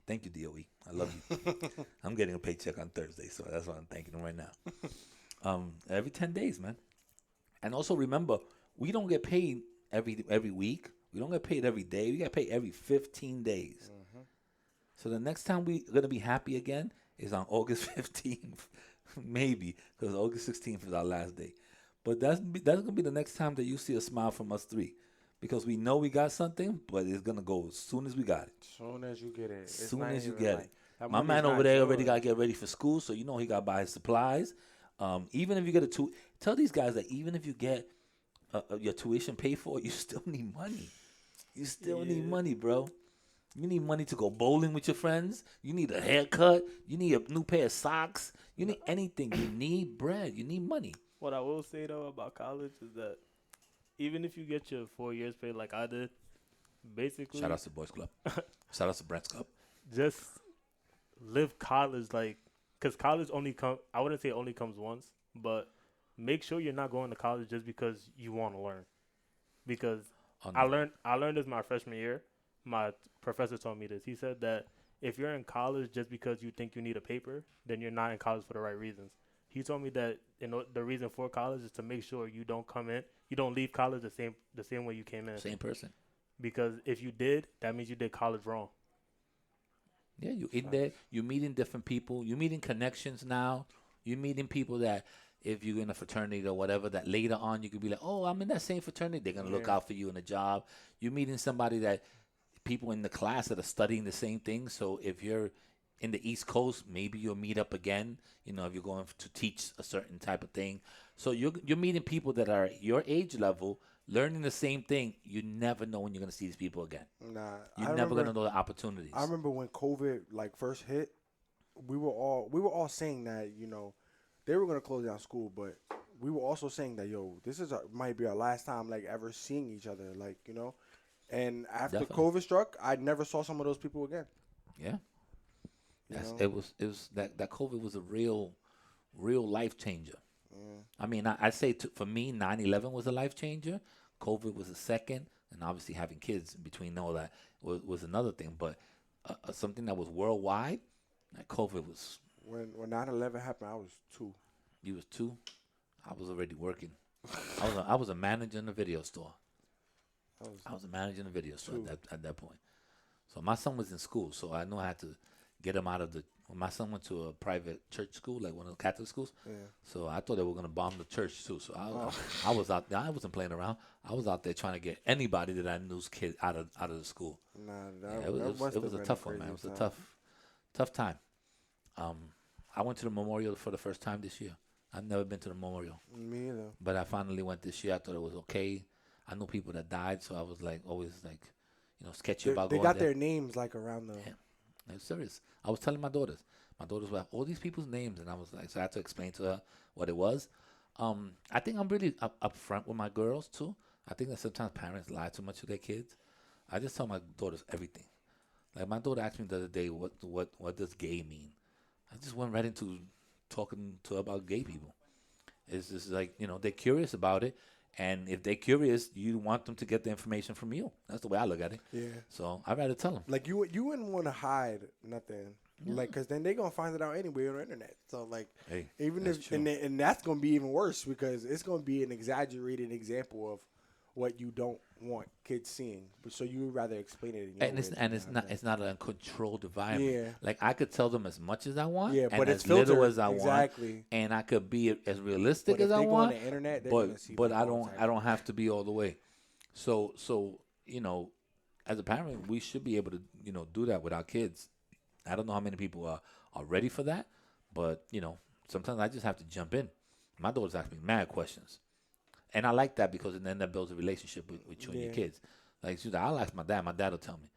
Speaker 1: Thank you, DOE. I love you. I'm getting a paycheck on Thursday, so that's why I'm thanking them right now. Every 10 days, man. And also remember, we don't get paid every week. We don't get paid every day. We get paid every 15 days. So the next time we're going to be happy again is on August 15th. Maybe, because August 16th is our last day. But that's going to be the next time that you see a smile from us three. Because we know we got something, but it's going to go as soon as we got it.
Speaker 2: Soon as you get it.
Speaker 1: As soon as you
Speaker 2: even
Speaker 1: get
Speaker 2: like,
Speaker 1: it.
Speaker 2: that
Speaker 1: My
Speaker 2: money's
Speaker 1: man
Speaker 2: not
Speaker 1: over there already
Speaker 2: yours.
Speaker 1: got to get ready for school, so he got to buy his supplies. Even if you get tell these guys that even if you get your tuition paid for, you still need money. You still need money, bro. You need money to go bowling with your friends. You need a haircut. You need a new pair of socks. You need anything. You need bread. You need money.
Speaker 3: What I will say though about college is that even if you get your 4 years paid like I did, basically
Speaker 1: Shout out to Boys Club. Shout out to Brent's Club.
Speaker 3: just live college like, because college I wouldn't say it only comes once, but make sure you're not going to college just because you want to learn. Because I learned this my freshman year. My professor told me this. He said that if you're in college just because you think you need a paper, then you're not in college for the right reasons. He told me that the reason for college is to make sure you don't leave college the same way you came in.
Speaker 1: Same person.
Speaker 3: Because if you did, that means you did college wrong.
Speaker 1: Yeah, you in there. You're meeting different people. You're meeting connections now. You're meeting people that if you're in a fraternity or whatever, that later on you could be like, oh, I'm in that same fraternity. They're going to look out for you in a job. You're meeting somebody that people in the class that are studying the same thing. So if you're in the East Coast, maybe you'll meet up again. If you're going to teach a certain type of thing. So you're meeting people that are your age level, learning the same thing. You never know when you're going to see these people again.
Speaker 2: Nah,
Speaker 1: You're never going to know the opportunities.
Speaker 2: I remember when COVID first hit, we were all saying that they were gonna close down school, but we were also saying that this might be our last time ever seeing each other, And after
Speaker 1: Definitely.
Speaker 2: COVID struck, I never saw some of those people again.
Speaker 1: Yeah. It was that COVID was a real life changer. I mean, I say for me, 9/11 was a life changer. COVID was a second, and obviously having kids in between all that was another thing. But something that was worldwide, like COVID was.
Speaker 2: When 9/11 happened, I was 2.
Speaker 1: You was 2. I was already working. I was a manager in a video store. I was a manager in a video store at that point. So my son was in school, so I knew I had to get him out of the. My son went to a private church school, like one of the Catholic schools. Yeah. So I thought they were gonna bomb the church too. So I was out there. I wasn't playing around. I was out there trying to get anybody that I knew's kid out of the school. It was a tough one, man. It was a tough time. I went to the memorial for the first time this year. I've never been to the memorial.
Speaker 2: Me either.
Speaker 1: But I finally went this year. I thought it was okay. I knew people that died, so I was always sketchy about
Speaker 2: they
Speaker 1: going
Speaker 2: got
Speaker 1: there.
Speaker 2: their names around the.
Speaker 1: Yeah. I'm serious. I was telling my daughters. My daughters were all these people's names, and I was so I had to explain to her what it was. I think I'm really upfront with my girls too. I think that sometimes parents lie too much to their kids. I just tell my daughters everything. Like my daughter asked me the other day, what does gay mean? I just went right into talking to her about gay people. It's just they're curious about it. And if they're curious, you want them to get the information from you. That's the way I look at it.
Speaker 2: Yeah.
Speaker 1: So I'd rather tell them.
Speaker 2: You wouldn't want to hide nothing. Yeah. Because then they're going to find it out anyway on the internet. So,
Speaker 1: hey,
Speaker 2: even if, and that's going to be even worse because it's going to be an exaggerated example of what you don't want kids seeing. But so you would rather explain it in your
Speaker 1: And it's
Speaker 2: words
Speaker 1: and
Speaker 2: than
Speaker 1: it's
Speaker 2: have
Speaker 1: not
Speaker 2: them.
Speaker 1: it's not a controlled environment.
Speaker 2: Yeah.
Speaker 1: Like I could tell them as much as I want
Speaker 2: Yeah,
Speaker 1: and
Speaker 2: but it's
Speaker 1: as little
Speaker 2: filtered
Speaker 1: as I want,
Speaker 2: exactly.
Speaker 1: and I could be as realistic
Speaker 2: But
Speaker 1: as
Speaker 2: if
Speaker 1: I
Speaker 2: they go on
Speaker 1: want.
Speaker 2: the internet, they're
Speaker 1: But
Speaker 2: gonna see
Speaker 1: but
Speaker 2: like
Speaker 1: I
Speaker 2: all
Speaker 1: don't
Speaker 2: types
Speaker 1: I
Speaker 2: of
Speaker 1: don't have to be all the way. So you know, as a parent, we should be able to do that with our kids. I don't know how many people are ready for that, but sometimes I just have to jump in. My daughters ask me mad questions, and I like that because then that builds a relationship with you and your
Speaker 2: Yeah.
Speaker 1: kids. Like she's like, I'll ask my dad. My dad will tell me.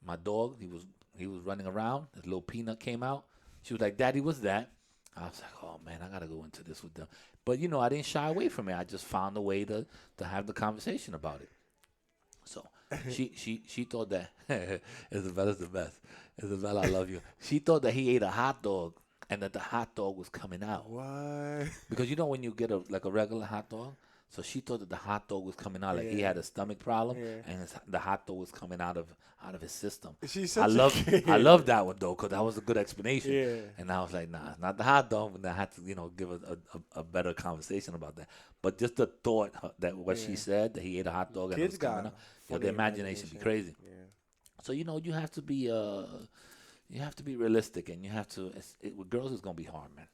Speaker 1: My dog, he was running around. His little peanut came out. She was like, "Daddy, what's that?" I was like, "Oh man, I gotta go into this with them." But I didn't shy away from it. I just found a way to have the conversation about it. So she thought that Isabella's the best. Isabella, I love you. She thought that he ate a hot dog and that the hot dog was coming out.
Speaker 2: What?
Speaker 1: Because when you get a regular hot dog, so she thought that the hot dog was coming out, like he
Speaker 2: Yeah.
Speaker 1: had a stomach problem,
Speaker 2: Yeah.
Speaker 1: and the hot dog was coming out of his system.
Speaker 2: She's
Speaker 1: I
Speaker 2: such a
Speaker 1: love
Speaker 2: kid.
Speaker 1: I love that one though, because that was a good explanation.
Speaker 2: Yeah.
Speaker 1: And I was like, nah, it's not the hot dog, and I had to give a better conversation about that. But just the thought that what she
Speaker 2: Yeah.
Speaker 1: said that he ate a hot dog and it
Speaker 2: Kids
Speaker 1: was coming
Speaker 2: got
Speaker 1: out,
Speaker 2: funny
Speaker 1: the imagination be crazy.
Speaker 2: Yeah.
Speaker 1: So you have to be realistic, and you have to. With girls, it's gonna be hard, man.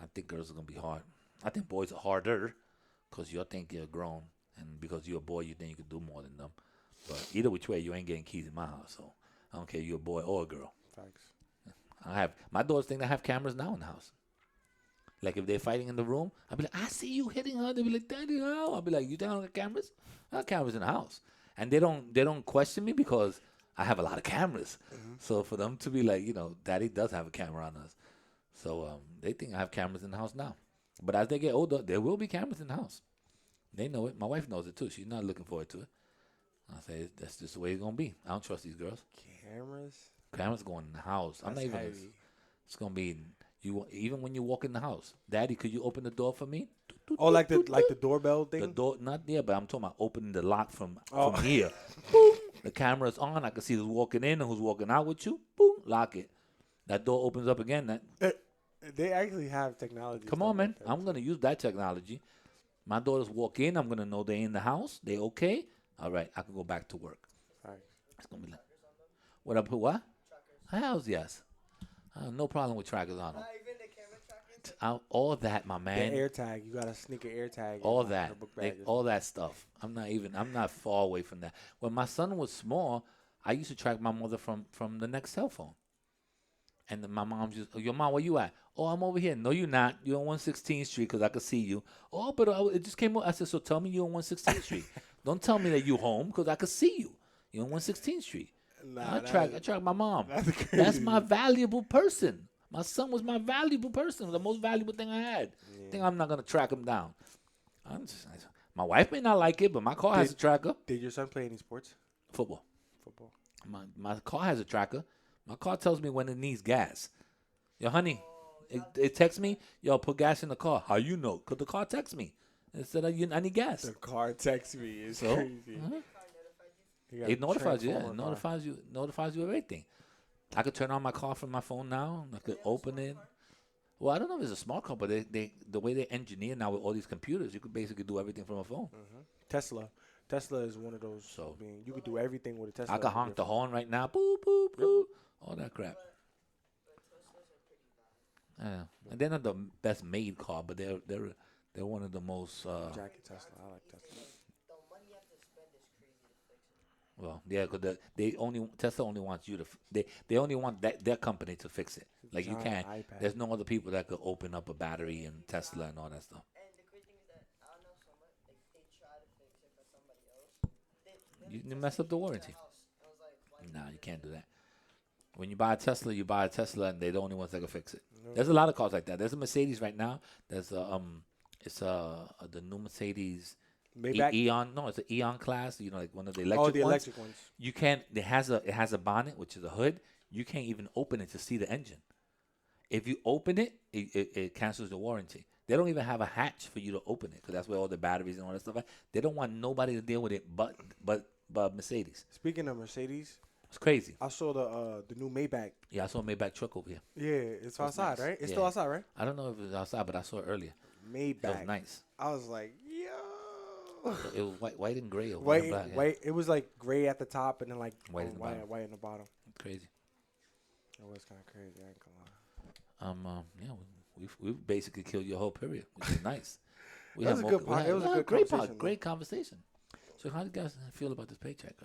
Speaker 1: I think girls are gonna be hard. I think boys are harder because you think you're grown, and because you're a boy, you think you can do more than them. But either which way, you ain't getting keys in my house. So I don't care if you're a boy or a girl.
Speaker 2: Facts.
Speaker 1: I have my daughters think they have cameras now in the house. Like if they're fighting in the room, I'll be like, I see you hitting her. They'll be like, Daddy, how? I'll be like, you think I don't have cameras? I have cameras in the house, and they don't question me because I have a lot of cameras. So for them to be like, Daddy does have a camera on us. So they think I have cameras in the house now. But as they get older, there will be cameras in the house. They know it. My wife knows it too. She's not looking forward to it. I say that's just the way it's gonna be. I don't trust these girls.
Speaker 2: Cameras.
Speaker 1: Cameras going in the house. I'm not
Speaker 2: That's
Speaker 1: even.
Speaker 2: heavy.
Speaker 1: It's gonna be you. Even when you walk in the house, Daddy, could you open the door for me?
Speaker 2: Oh, like the doorbell thing.
Speaker 1: The door, not there, but I'm talking about opening the lock from
Speaker 2: Oh.
Speaker 1: from here. Boom. The camera's on. I can see who's walking in and who's walking out with you. Boom. Lock it. That door opens up again.
Speaker 2: They actually have technology.
Speaker 1: Come
Speaker 2: stuff
Speaker 1: on, man.
Speaker 2: like that,
Speaker 1: I'm gonna use that technology. My daughters walk in. I'm gonna know they're in the house. They okay. All right. I can go back to work.
Speaker 2: Facts.
Speaker 1: It's gonna be like, what up? What? Hells yes. No problem with trackers on them.
Speaker 4: Even the camera trackers.
Speaker 1: All that, my
Speaker 2: The
Speaker 1: man.
Speaker 2: air tag. You gotta sneak an air tag.
Speaker 1: All
Speaker 2: in
Speaker 1: that,
Speaker 2: a book bag or
Speaker 1: all that stuff. I'm not far away from that. When my son was small, I used to track my mother from the next cell phone. And then my mom just, oh, your mom, where you at? Oh, I'm over here. No, you're not. You're on 116th Street because I could see you. Oh, but it just came up. I said, so tell me you're on 116th Street. Don't tell me that you're home because I could see you. You're on 116th Street.
Speaker 2: Nah,
Speaker 1: I track my mom.
Speaker 2: that's
Speaker 1: That's
Speaker 2: crazy.
Speaker 1: my valuable person. My son was my valuable person, the most valuable thing I had. Think I'm not gonna track him down. My wife may not like it, but my car has a tracker.
Speaker 2: Did your son play any sports?
Speaker 1: Football.
Speaker 2: Football.
Speaker 1: My car has a tracker. My car tells me when it needs gas. Yo, honey, it texts me. Yo, put gas in the car. How you know? Cause the car texts me. It said I need gas.
Speaker 2: The car texts me. It's
Speaker 1: So,
Speaker 2: crazy. You got
Speaker 1: It notifies you. Yeah,
Speaker 2: transformer
Speaker 1: it
Speaker 2: car.
Speaker 1: notifies you of everything. I could turn on my car from my phone now. I could open it. Well, I don't know if it's a smart car, but the way they engineer now with all these computers, you could basically do everything from a phone.
Speaker 2: Tesla. Tesla is one of those.
Speaker 1: So-
Speaker 2: You could do everything with a Tesla.
Speaker 1: I could honk
Speaker 2: with
Speaker 1: the
Speaker 2: your
Speaker 1: horn right now. Boop boop boop. All that crap. Yeah, and they're not the best made car, but they're one of the most.
Speaker 2: phone. Jacket Tesla. I like Tesla.
Speaker 4: The money you have to spend is crazy to fix it.
Speaker 1: Well, yeah, because Tesla only wants you to. They only want their company to fix it. Like you
Speaker 2: Giant
Speaker 1: can't.
Speaker 2: iPad.
Speaker 1: There's no other people that could open up a battery and Tesla and all that stuff.
Speaker 4: And the crazy thing is that I don't know someone like they try to fix it for somebody else.
Speaker 1: You mess up the warranty.
Speaker 4: I was like, why
Speaker 1: Nah, you can't do that. When you buy a Tesla, and they're the only ones that can fix it. There's a lot of cars like that. There's a Mercedes right now. There's the new Mercedes
Speaker 2: Maybach.
Speaker 1: Eon. No, it's an Eon class. Like one of the electric
Speaker 2: Oh, the
Speaker 1: ones.
Speaker 2: electric ones.
Speaker 1: You can't. It has a bonnet, which is a hood. You can't even open it to see the engine. If you open it, it cancels the warranty. They don't even have a hatch for you to open it because that's where all the batteries and all that stuff are. They don't want nobody to deal with it but Mercedes.
Speaker 2: Speaking of Mercedes,
Speaker 1: It's crazy.
Speaker 2: I saw the new Maybach.
Speaker 1: Yeah, I saw a Maybach truck over here.
Speaker 2: Yeah, it's outside,
Speaker 1: nice.
Speaker 2: right? It's
Speaker 1: Yeah.
Speaker 2: still outside, right?
Speaker 1: I don't know if it was outside, but I saw it earlier. That
Speaker 2: Maybach.
Speaker 1: was nice.
Speaker 2: I was like, yo.
Speaker 1: It was white and gray or white
Speaker 2: White,
Speaker 1: and black. Yeah.
Speaker 2: white. It was like gray at the top and then like
Speaker 1: White in the bottom.
Speaker 2: white in the bottom.
Speaker 1: Crazy.
Speaker 2: It was kind of crazy. I ain't gonna lie.
Speaker 1: Yeah, we basically killed your whole period, which is nice.
Speaker 2: That was a good
Speaker 1: we
Speaker 2: it was a good
Speaker 1: great
Speaker 2: conversation,
Speaker 1: great conversation. So how do you guys feel about this paycheck?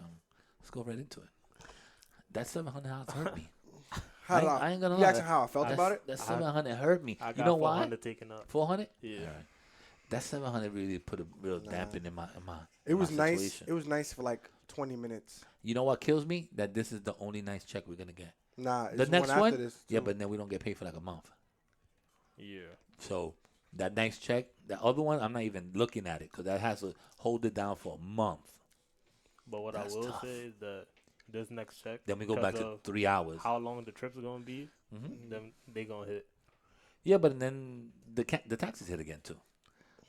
Speaker 1: Let's go right into it. That $700 hurt me. I ain't gonna
Speaker 2: You
Speaker 1: lie.
Speaker 2: asking how I felt about it?
Speaker 1: That 700 hurt me.
Speaker 3: I got
Speaker 1: You know why?
Speaker 3: 400 taken up.
Speaker 1: 400.
Speaker 3: Yeah.
Speaker 1: All right. That 700 really put a real dampen in my.
Speaker 2: It was
Speaker 1: my
Speaker 2: nice.
Speaker 1: situation.
Speaker 2: It was nice for like 20 minutes.
Speaker 1: You know what kills me? That this is the only nice check we're gonna get.
Speaker 2: Nah,
Speaker 1: The
Speaker 2: it's
Speaker 1: next
Speaker 2: one
Speaker 1: one,
Speaker 2: after this.
Speaker 1: yeah,
Speaker 2: too.
Speaker 1: but then we don't get paid for like a month.
Speaker 3: Yeah.
Speaker 1: So that nice check, that other one, I'm not even looking at it because that has to hold it down for a month.
Speaker 3: But what
Speaker 1: That's
Speaker 3: I will
Speaker 1: tough.
Speaker 3: say is that this next check,
Speaker 1: Then we go
Speaker 3: 'cause
Speaker 1: back to
Speaker 3: of
Speaker 1: 3 hours.
Speaker 3: how long the trip's gonna be,
Speaker 1: Mhm.
Speaker 3: then they gonna hit.
Speaker 1: Yeah, but then the taxes hit again too.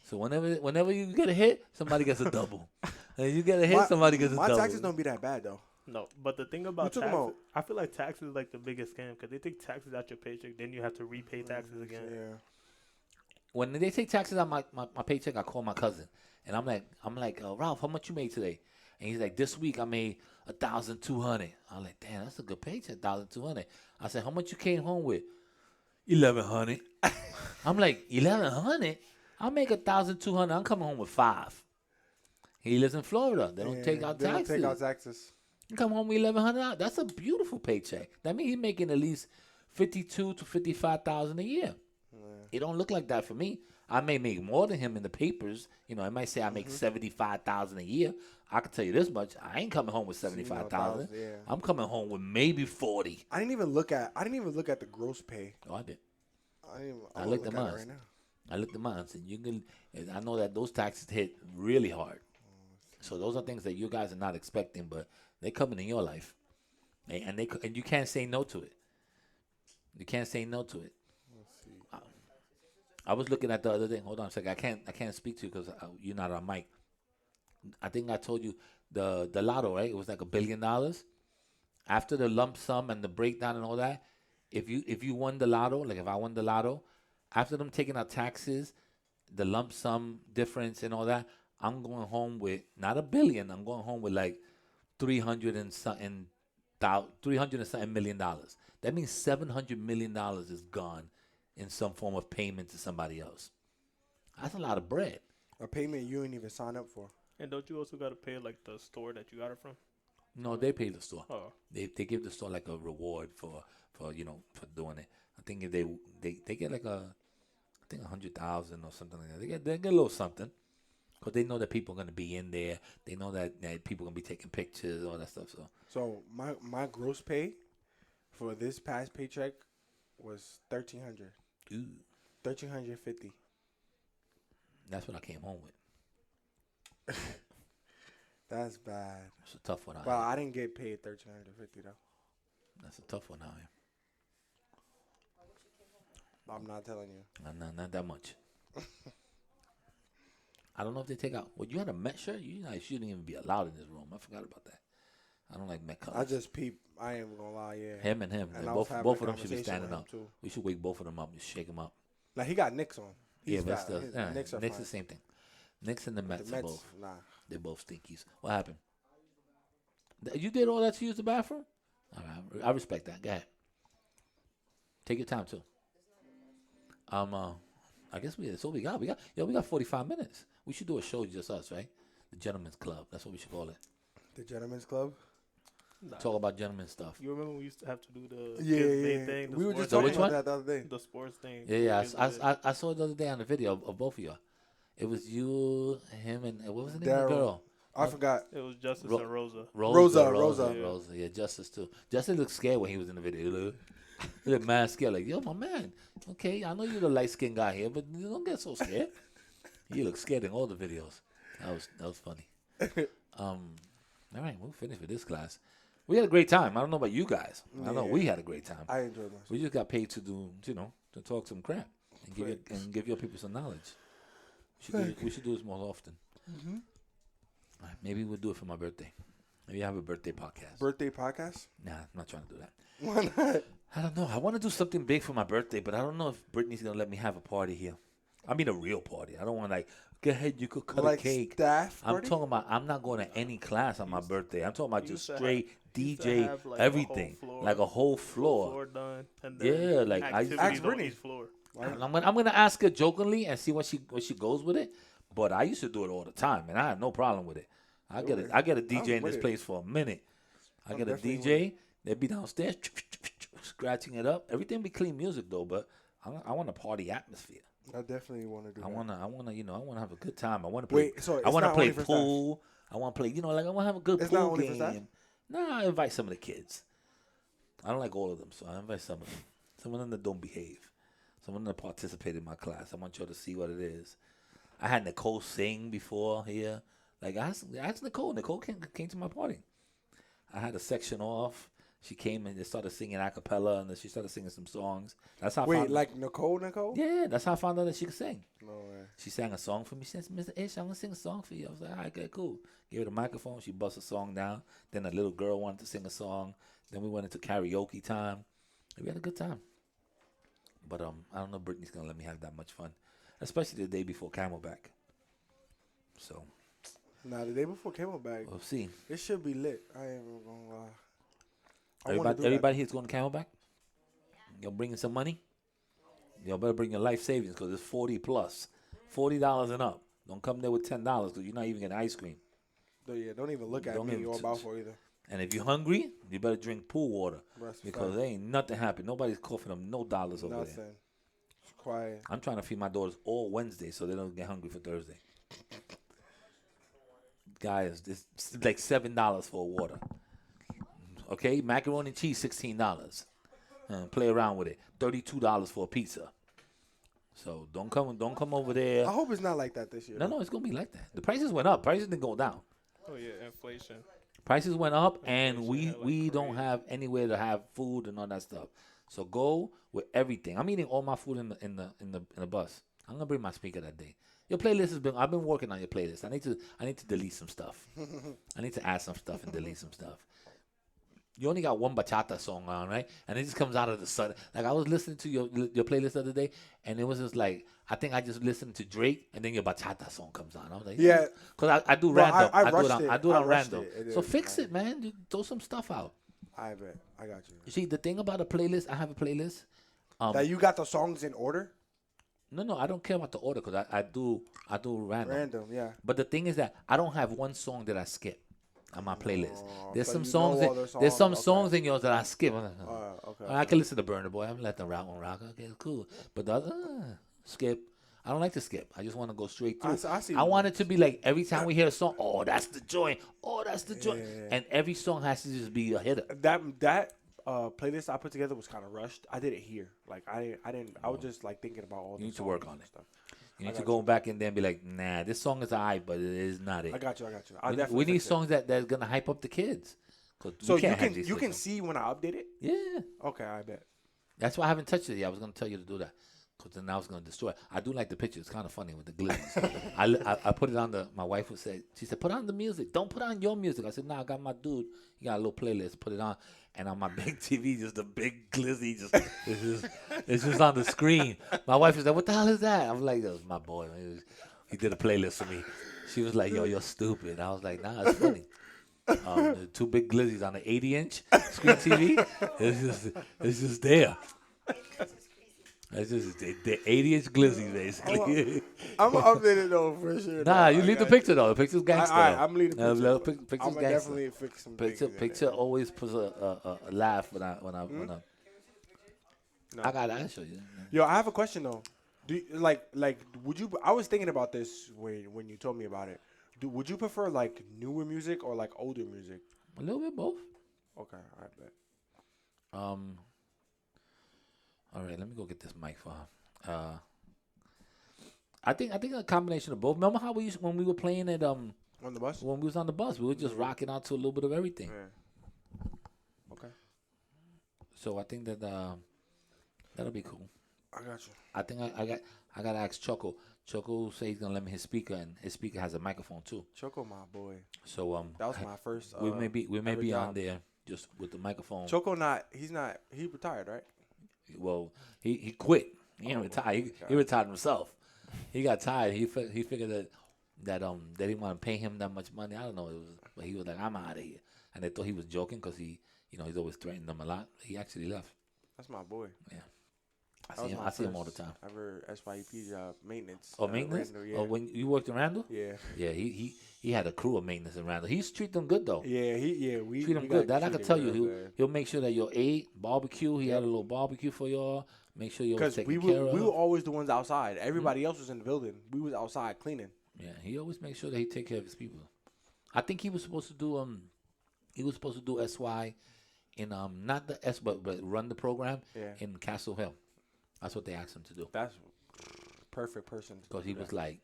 Speaker 1: So whenever you get a hit, somebody gets a double. And you get a hit, somebody gets a
Speaker 2: my
Speaker 1: double.
Speaker 2: taxes don't be that bad though.
Speaker 3: No, but the thing about
Speaker 2: talking
Speaker 3: taxes,
Speaker 2: about-
Speaker 3: I feel like taxes is like the biggest scam because they take taxes out your paycheck, then you have to repay taxes again.
Speaker 2: Yeah.
Speaker 1: When they take taxes out my paycheck, I call my cousin and I'm like, Ralph, how much you made today? And he's like, this week I made 1,200. I'm like, damn, that's a good paycheck, 1,200. I said, how much you came home with? 1,100. I'm like, 1,100? I'll make 1,200. I'm coming home with 5. He lives in Florida. They don't
Speaker 2: Yeah,
Speaker 1: take out
Speaker 2: they
Speaker 1: taxes.
Speaker 2: don't take out taxes.
Speaker 1: You come home with 1,100. That's a beautiful paycheck. That means he's making at least 52 to 55,000 a year. It don't look like that for me. I may make more than him in the papers. You know, I might say I make 75,000 a year. I can tell you this much: I ain't coming home with 75,000.
Speaker 2: Yeah.
Speaker 1: I'm coming home with maybe 40.
Speaker 2: I didn't even look at the gross pay.
Speaker 1: Oh, I did.
Speaker 2: I
Speaker 1: looked
Speaker 2: look
Speaker 1: at
Speaker 2: at
Speaker 1: mine.
Speaker 2: it right now.
Speaker 1: I looked at mine and said, I know that those taxes hit really hard. So those are things that you guys are not expecting, but they're coming in your life, and you can't say no to it. You can't say no to it. I was looking at the other thing. Hold on a second. I can't speak to you because you're not on mic. I think I told you the lotto, right? It was like $1 billion. After the lump sum and the breakdown and all that, if you won the lotto, like if I won the lotto, after them taking out taxes, the lump sum difference and all that, I'm going home with not $1 billion. I'm going home with like $300 and something million. That means $700 million is gone in some form of payment to somebody else. That's a lot of bread.
Speaker 2: A payment you ain't even sign up for.
Speaker 3: And don't you also gotta pay like the store that you got it from?
Speaker 1: No, they pay the store.
Speaker 3: Oh,
Speaker 1: They give the store like a reward for doing it. I think if they get like I think 100,000 or something like that. They get a little something because they know that people are gonna be in there. They know that people are gonna be taking pictures, all that stuff.
Speaker 2: So my gross pay for this past paycheck was $1,300.
Speaker 1: Ooh,
Speaker 2: $1,350.
Speaker 1: that's what I came home with.
Speaker 2: That's bad.
Speaker 1: It's a tough one out
Speaker 2: Well,
Speaker 1: here.
Speaker 2: I didn't get paid $1,350 though.
Speaker 1: That's a tough one out here.
Speaker 2: I'm not telling you.
Speaker 1: Not that much. I don't know if they take out. Well, you had a Met shirt. You shouldn't even be allowed in this room. I forgot about that. I don't like Met colors.
Speaker 2: I just peep. I ain't gonna lie. Yeah.
Speaker 1: him and him.
Speaker 2: And
Speaker 1: Like,
Speaker 2: I was
Speaker 1: both
Speaker 2: having a
Speaker 1: of them should be
Speaker 2: conversation
Speaker 1: standing
Speaker 2: with him,
Speaker 1: up.
Speaker 2: too.
Speaker 1: We should wake both of them up and shake them up.
Speaker 2: Like he got Knicks on.
Speaker 1: Yeah,
Speaker 2: He's
Speaker 1: but
Speaker 2: fat.
Speaker 1: still,
Speaker 2: His
Speaker 1: Knicks
Speaker 2: Knicks are
Speaker 1: the
Speaker 2: fine.
Speaker 1: same thing. Knicks and the
Speaker 2: The
Speaker 1: Mets are
Speaker 2: Mets,
Speaker 1: both.
Speaker 2: nah.
Speaker 1: They're both stinkies. What happened? You did all that to use the bathroom? All right, I respect that. Go ahead. Take your time too. I guess that's all we got. We got 45 minutes. We should do a show just us, right? The Gentleman's Club. That's what we should call it.
Speaker 2: The Gentlemen's Club.
Speaker 3: nah.
Speaker 1: Talk about gentleman stuff.
Speaker 3: You remember we used to have to do the
Speaker 2: Yeah,
Speaker 3: kids'
Speaker 2: yeah.
Speaker 3: day thing? The
Speaker 2: We were just
Speaker 3: sports
Speaker 1: So
Speaker 2: talking
Speaker 1: which
Speaker 3: thing?
Speaker 1: one?
Speaker 2: about that the other day.
Speaker 3: The sports thing.
Speaker 1: Yeah.
Speaker 3: Kids' day.
Speaker 1: I saw it the other day on the video of both of you. It was you, him, and what was the name of the
Speaker 2: Daryl.
Speaker 1: girl?
Speaker 2: I forgot.
Speaker 3: It was Justice
Speaker 1: Ro-
Speaker 3: and Rosa.
Speaker 2: Rosa.
Speaker 1: Rosa. Yeah, Justice too. Justice looked scared when he was in the video. He looked mad scared. Like, yo, my man. Okay, I know you're the light skinned guy here, but you don't get so scared. He looked scared in all the videos. That was funny. All right, we'll finish with this class. We had a great time. I don't know about you guys. I know
Speaker 2: Yeah.
Speaker 1: we had a great time.
Speaker 2: I enjoyed myself.
Speaker 1: We just got paid to do, to talk some crap and give your people some knowledge. We should do this more often.
Speaker 2: Mm-hmm.
Speaker 1: All right, maybe we'll do it for my birthday. Maybe I have a birthday podcast.
Speaker 2: Birthday podcast?
Speaker 1: Nah, I'm not trying to do that.
Speaker 2: Why not?
Speaker 1: I don't know. I want to do something big for my birthday, but I don't know if Brittany's gonna let me have a party here. I mean a real party. I don't want like, go ahead, you could cut
Speaker 2: Like
Speaker 1: a cake.
Speaker 2: staff
Speaker 1: I'm
Speaker 2: party?
Speaker 1: talking about. I'm not going to any class on my birthday. I'm talking about
Speaker 3: You
Speaker 1: just
Speaker 3: used to
Speaker 1: straight
Speaker 3: used to
Speaker 1: DJ,
Speaker 3: have, like, a whole
Speaker 1: everything,
Speaker 3: floor.
Speaker 1: like a whole
Speaker 3: Full
Speaker 1: floor.
Speaker 3: done, and then
Speaker 1: Yeah, like I.
Speaker 3: activities
Speaker 2: Ask
Speaker 3: on
Speaker 2: Brittany.
Speaker 3: each floor.
Speaker 2: Like,
Speaker 1: I'm gonna ask her jokingly and see what she goes with it. But I used to do it all the time, and I had no problem with it. I
Speaker 2: Do
Speaker 1: get
Speaker 2: it.
Speaker 1: I get a
Speaker 2: I'm
Speaker 1: DJ in
Speaker 2: with
Speaker 1: this
Speaker 2: it.
Speaker 1: place for a minute. I
Speaker 2: I'm
Speaker 1: get a
Speaker 2: definitely with
Speaker 1: DJ. They'd be downstairs scratching it up. Everything be clean music though, but I want a party atmosphere.
Speaker 2: I definitely want to do
Speaker 1: I
Speaker 2: that.
Speaker 1: wanna I wanna have a good time. I wanna play.
Speaker 2: Wait, so
Speaker 1: I
Speaker 2: it's
Speaker 1: wanna
Speaker 2: not
Speaker 1: play
Speaker 2: only for staff?
Speaker 1: pool. I wanna play. Like I wanna have a good
Speaker 2: It's not
Speaker 1: pool
Speaker 2: only for staff?
Speaker 1: game. Nah, I invite some of the kids. I don't like all of them, so I invite some of them. Some of them that don't behave. Some of them that participate in my class. I want y'all to see what it is. I had Nicole sing before here. Like I asked Nicole. Nicole came to my party. I had a section off. She came and just started singing a cappella, and then she started singing some songs. That's how I
Speaker 2: Wait,
Speaker 1: found
Speaker 2: like Nicole?
Speaker 1: yeah, that's how I found out that she could sing.
Speaker 2: No way.
Speaker 1: She sang a song for me. She said, Mr. Ish, I'm going to sing a song for you. I was like, all right, okay, cool. Gave her the microphone. She bust a song down. Then a little girl wanted to sing a song. Then we went into karaoke time. We had a good time. But I don't know if Brittany's going to let me have that much fun, especially the day before Camelback. So,
Speaker 2: Nah, the day before Camelback,
Speaker 1: we'll see.
Speaker 2: it should be lit. I ain't even gonna lie. I wanna do
Speaker 1: Everybody here's going to Camelback? Y'all bringing some money? Y'all better bring your life savings because it's 40 plus. $40 and up. Don't come there with $10 because you're not even getting ice cream.
Speaker 2: that. Yeah, don't even look at
Speaker 1: Don't
Speaker 2: me
Speaker 1: even
Speaker 2: or
Speaker 1: t-
Speaker 2: Balfour either.
Speaker 1: And if you're hungry, you better drink pool water
Speaker 2: That's a
Speaker 1: because
Speaker 2: fact.
Speaker 1: there ain't nothing happening. Nobody's coughing them no dollars over there.
Speaker 2: Nothing. It's quiet.
Speaker 1: I'm trying to feed my daughters all Wednesday so they don't get hungry for Thursday. Guys, it's like $7 for a water. Okay, macaroni and cheese $16. Play around with it. $32 for a pizza. So don't come over there.
Speaker 2: I hope it's not like that this year.
Speaker 1: No, it's gonna be like that. The prices went up. Prices didn't go down.
Speaker 3: Oh yeah, inflation.
Speaker 1: Prices went up, and
Speaker 3: Inflation had, like,
Speaker 1: we don't
Speaker 3: crazy.
Speaker 1: have anywhere to have food and all that stuff. So go with everything. I'm eating all my food in the bus. I'm gonna bring my speaker that day. Your playlist has been. I've been working on your playlist. I need to delete some stuff. I need to add some stuff and delete some stuff. You only got one bachata song on, right? And it just comes out of the sun. Like I was listening to your playlist the other day, and it was just like I think I just listened to Drake, and then your bachata song comes on. I was like,
Speaker 2: Yeah.
Speaker 1: because I do
Speaker 2: No,
Speaker 1: random.
Speaker 2: I
Speaker 1: do it
Speaker 2: rushed
Speaker 1: on
Speaker 2: it.
Speaker 1: I do it
Speaker 2: I
Speaker 1: on
Speaker 2: rushed
Speaker 1: random.
Speaker 2: it. It
Speaker 1: So
Speaker 2: is,
Speaker 1: fix
Speaker 2: man.
Speaker 1: it, man. You throw some stuff out.
Speaker 2: I bet. I got you.
Speaker 1: You see, the thing about a playlist, I have a playlist.
Speaker 2: That you got the songs in order?
Speaker 1: No, I don't care about the order because I do random.
Speaker 2: Random, yeah.
Speaker 1: But the thing is that I don't have one song that I skip on my playlist. There's
Speaker 2: so
Speaker 1: some
Speaker 2: you
Speaker 1: songs
Speaker 2: know all
Speaker 1: that
Speaker 2: the
Speaker 1: there's some
Speaker 2: songs,
Speaker 1: songs
Speaker 2: okay.
Speaker 1: in yours that I skip.
Speaker 2: Okay.
Speaker 1: I can listen to Burner Boy. I'm let the rock one rock. Okay, cool. But the other skip. I don't like to skip. I just want to go straight through.
Speaker 2: I see
Speaker 1: I
Speaker 2: what
Speaker 1: want it to be like every time we hear a song, oh, that's the joint. Oh, that's the joint.
Speaker 2: Yeah.
Speaker 1: And every song has to just be a hitter.
Speaker 2: That playlist I put together was kind of rushed. I did it here. Like I didn't. I was just like thinking about all.
Speaker 1: You
Speaker 2: the
Speaker 1: need to work
Speaker 2: songs
Speaker 1: on
Speaker 2: and
Speaker 1: it.
Speaker 2: Stuff.
Speaker 1: You need
Speaker 2: I
Speaker 1: to
Speaker 2: got
Speaker 1: go back in there and be like, nah, this song is alright, but it is not it.
Speaker 2: I got you.
Speaker 1: We need songs that's gonna hype up the kids. 'Cause
Speaker 2: So
Speaker 1: we
Speaker 2: you
Speaker 1: can't have
Speaker 2: can
Speaker 1: these
Speaker 2: you can
Speaker 1: songs.
Speaker 2: see when I update it.
Speaker 1: Yeah.
Speaker 2: Okay, I bet.
Speaker 1: That's why I haven't touched it yet. I was going to tell you to do that. Because then I was going to destroy it. I do like the picture. It's kind of funny with the glitz. I put it on my wife would say, she said, put on the music. Don't put on your music. I said, nah, I got my dude. He got a little playlist. Put it on. And on my big TV, just the big glizzy. It's just on the screen. My wife was like, what the hell is that? I'm like, that was my boy. He did a playlist for me. She was like, yo, you're stupid. I was like, nah, it's funny. The two big glizzies on the 80-inch screen TV. It's just there. It's just the 80-inch glizzy, basically.
Speaker 2: I'm gonna update it though for sure.
Speaker 1: Nah,
Speaker 2: though.
Speaker 1: you
Speaker 2: I
Speaker 1: leave the
Speaker 2: got
Speaker 1: picture though. The picture's gangster.
Speaker 2: Alright,
Speaker 1: though.
Speaker 2: I'm leaving the picture.
Speaker 1: Picture's
Speaker 2: I'm gonna
Speaker 1: gangster.
Speaker 2: definitely fix some
Speaker 1: Picture,
Speaker 2: things in
Speaker 1: picture
Speaker 2: there.
Speaker 1: always puts a laugh when I.
Speaker 2: No.
Speaker 1: I gotta show you.
Speaker 2: Yo, I have a question though. Do you, like would you? I was thinking about this when you told me about it. Would you prefer like newer music or like older music?
Speaker 1: A little bit both.
Speaker 2: Okay, I bet.
Speaker 1: All right, let me go get this mic for her. I think a combination of both. Remember how we when we were playing it
Speaker 2: On the bus?
Speaker 1: when we was on the bus, we were just rocking out to a little bit of everything.
Speaker 2: Yeah. Okay,
Speaker 1: So I think that that'll be cool.
Speaker 2: I got you.
Speaker 1: I think I got to ask Choco. Choco say he's gonna let me his speaker, and his speaker has a microphone too.
Speaker 2: Choco, my boy.
Speaker 1: So
Speaker 2: That was my first.
Speaker 1: we may be
Speaker 2: ever
Speaker 1: on
Speaker 2: job.
Speaker 1: there just with the microphone.
Speaker 2: Choco, he retired, right?
Speaker 1: Well, he quit. He ain't retired. He retired himself. He got tired. He figured that they didn't want to pay him that much money. I don't know. But he was like, I'm out of here. And they thought he was joking because he's always threatening them a lot. He actually left.
Speaker 2: That's my boy.
Speaker 1: Yeah.
Speaker 2: That was my
Speaker 1: I see him all the
Speaker 2: first
Speaker 1: time.
Speaker 2: Ever SYEP job, maintenance.
Speaker 1: Oh, maintenance?
Speaker 2: Randall, yeah.
Speaker 1: Oh, when you worked in Randall?
Speaker 2: Yeah.
Speaker 1: Yeah, he had a crew of maintenance in Randall. He used to treat them good though.
Speaker 2: Yeah, we
Speaker 1: Treat them
Speaker 2: we
Speaker 1: good.
Speaker 2: got
Speaker 1: That I can
Speaker 2: treated
Speaker 1: tell you.
Speaker 2: real good.
Speaker 1: He'll make sure that you'll ate barbecue. He had
Speaker 2: Yep.
Speaker 1: a little barbecue for y'all. Make sure you're
Speaker 2: Because
Speaker 1: taken
Speaker 2: we
Speaker 1: care
Speaker 2: were
Speaker 1: of.
Speaker 2: always the ones outside. Everybody else was in the building. We was outside cleaning.
Speaker 1: Yeah, he always makes sure that he take care of his people. I think he was supposed to do SY in not the S but run the program
Speaker 2: Yeah.
Speaker 1: in Castle Hill. That's what they asked him to do.
Speaker 2: That's perfect person.
Speaker 1: Because he was like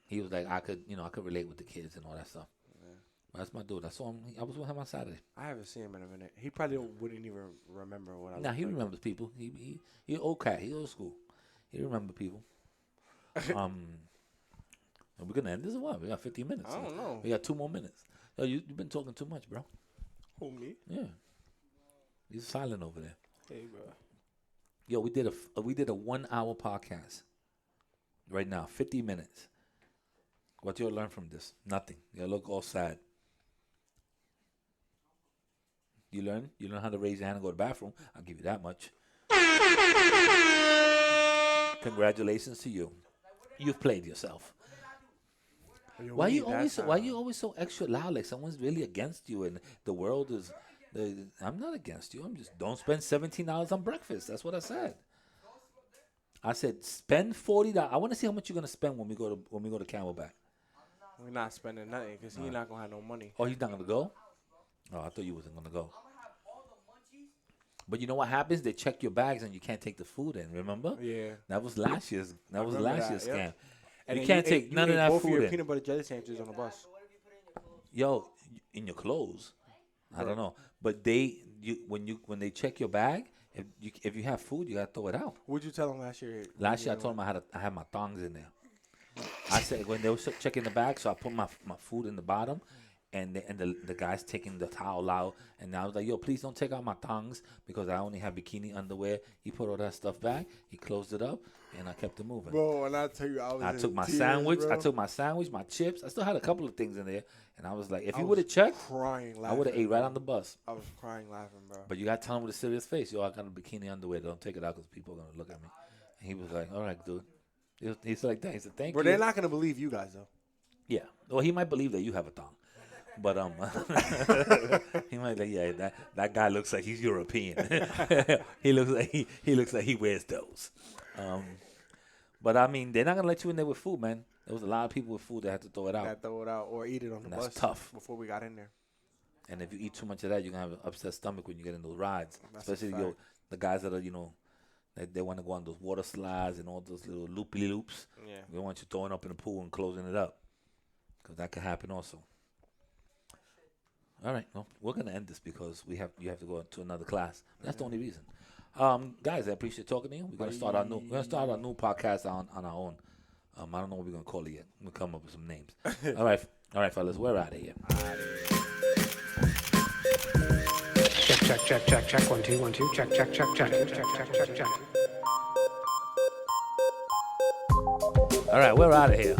Speaker 1: I could relate with the kids and all that stuff.
Speaker 2: Yeah.
Speaker 1: That's my dude. I saw him. I was with him on Saturday.
Speaker 2: I haven't seen him in a minute. He probably wouldn't even remember what I.
Speaker 1: Nah, he
Speaker 2: like.
Speaker 1: remembers people. He old cat. He old school. He remember people. We're gonna end this or what? We got 15 minutes.
Speaker 2: I don't know.
Speaker 1: We got 2 more minutes. Yo, you've been talking too much, bro.
Speaker 2: Who, me?
Speaker 1: Yeah. You're silent over there.
Speaker 2: Hey, bro.
Speaker 1: Yo, we did a 1 hour podcast. Right now, 50 minutes. What you'll learn from this? Nothing. You look all sad. You learn how to raise your hand and go to the bathroom. I'll give you that much. Congratulations to you. You've played yourself.
Speaker 2: Yo,
Speaker 1: Why
Speaker 2: we
Speaker 1: you
Speaker 2: need that
Speaker 1: always
Speaker 2: sound.
Speaker 1: why you always so extra loud? Like someone's really against you, and the world is. I'm not against you. I'm just don't spend $17 on breakfast. That's what I said. I said spend $40. I want to see how much you're gonna spend when we go to Camelback.
Speaker 2: We're not spending nothing because he's not gonna have no money.
Speaker 1: Oh, he's not gonna go. Oh, I thought you wasn't gonna go. But you know what happens? They check your bags and you can't take the food in. Remember?
Speaker 2: Yeah.
Speaker 1: That was last year's. That was
Speaker 2: remember
Speaker 1: last
Speaker 2: that,
Speaker 1: year's scam.
Speaker 2: yep.
Speaker 1: You
Speaker 2: then
Speaker 1: can't take
Speaker 2: ate-
Speaker 1: none of
Speaker 2: ate
Speaker 1: that
Speaker 2: both
Speaker 1: food
Speaker 2: your
Speaker 1: in.
Speaker 2: peanut butter jelly sandwiches on the bus.
Speaker 1: Yo, in your clothes. I don't know, but when they check your bag, if you have food, you gotta throw it out.
Speaker 2: What'd you tell him last year?
Speaker 1: Last year I told them I had my thongs in there. I said when they were checking the bag, so I put my food in the bottom, and the guy's taking the towel out, and I was like, yo, please don't take out my thongs because I only have bikini underwear. He put all that stuff back, he closed it up, and I kept it moving.
Speaker 2: Bro, and I tell you,
Speaker 1: I took my sandwich, my chips. I still had a couple of things in there, and I was like, if you would have checked,
Speaker 2: crying, laughing.
Speaker 1: I would have ate right on the bus.
Speaker 2: I was crying, laughing, bro.
Speaker 1: But you got to tell him with a serious face, yo, I got a bikini underwear. Don't take it out because people are going to look at me. And he was like, all right, dude. He's like that. He said, thank
Speaker 2: But
Speaker 1: you.
Speaker 2: they're not gonna believe you guys though.
Speaker 1: Yeah. Well, he might believe that you have a thong. But he might like, yeah, that guy looks like he's European. he looks like he wears those. But I mean, they're not gonna let you in there with food, man. There was a lot of people with food that had to throw it out.
Speaker 2: That throw it out or eat it on the
Speaker 1: And that's
Speaker 2: bus.
Speaker 1: tough.
Speaker 2: Before we got in there.
Speaker 1: And if you eat too much of that, you're gonna have an upset stomach when you get in those rides.
Speaker 2: That's a
Speaker 1: Especially
Speaker 2: fact.
Speaker 1: the guys that are, they want to go on those water slides and all those little loopy loops.
Speaker 2: Yeah.
Speaker 1: They want you throwing up in the pool and closing it up, because that could happen also. All right, well, we're gonna end this because you have to go to another class. That's the only reason. Guys, I appreciate talking to you. We're gonna start our new podcast on our own. I don't know what we're gonna call it yet. We'll come up with some names. All right, fellas, we're out of here.
Speaker 5: Check. 1 2 1 2. Check.
Speaker 1: All right, we're out of here.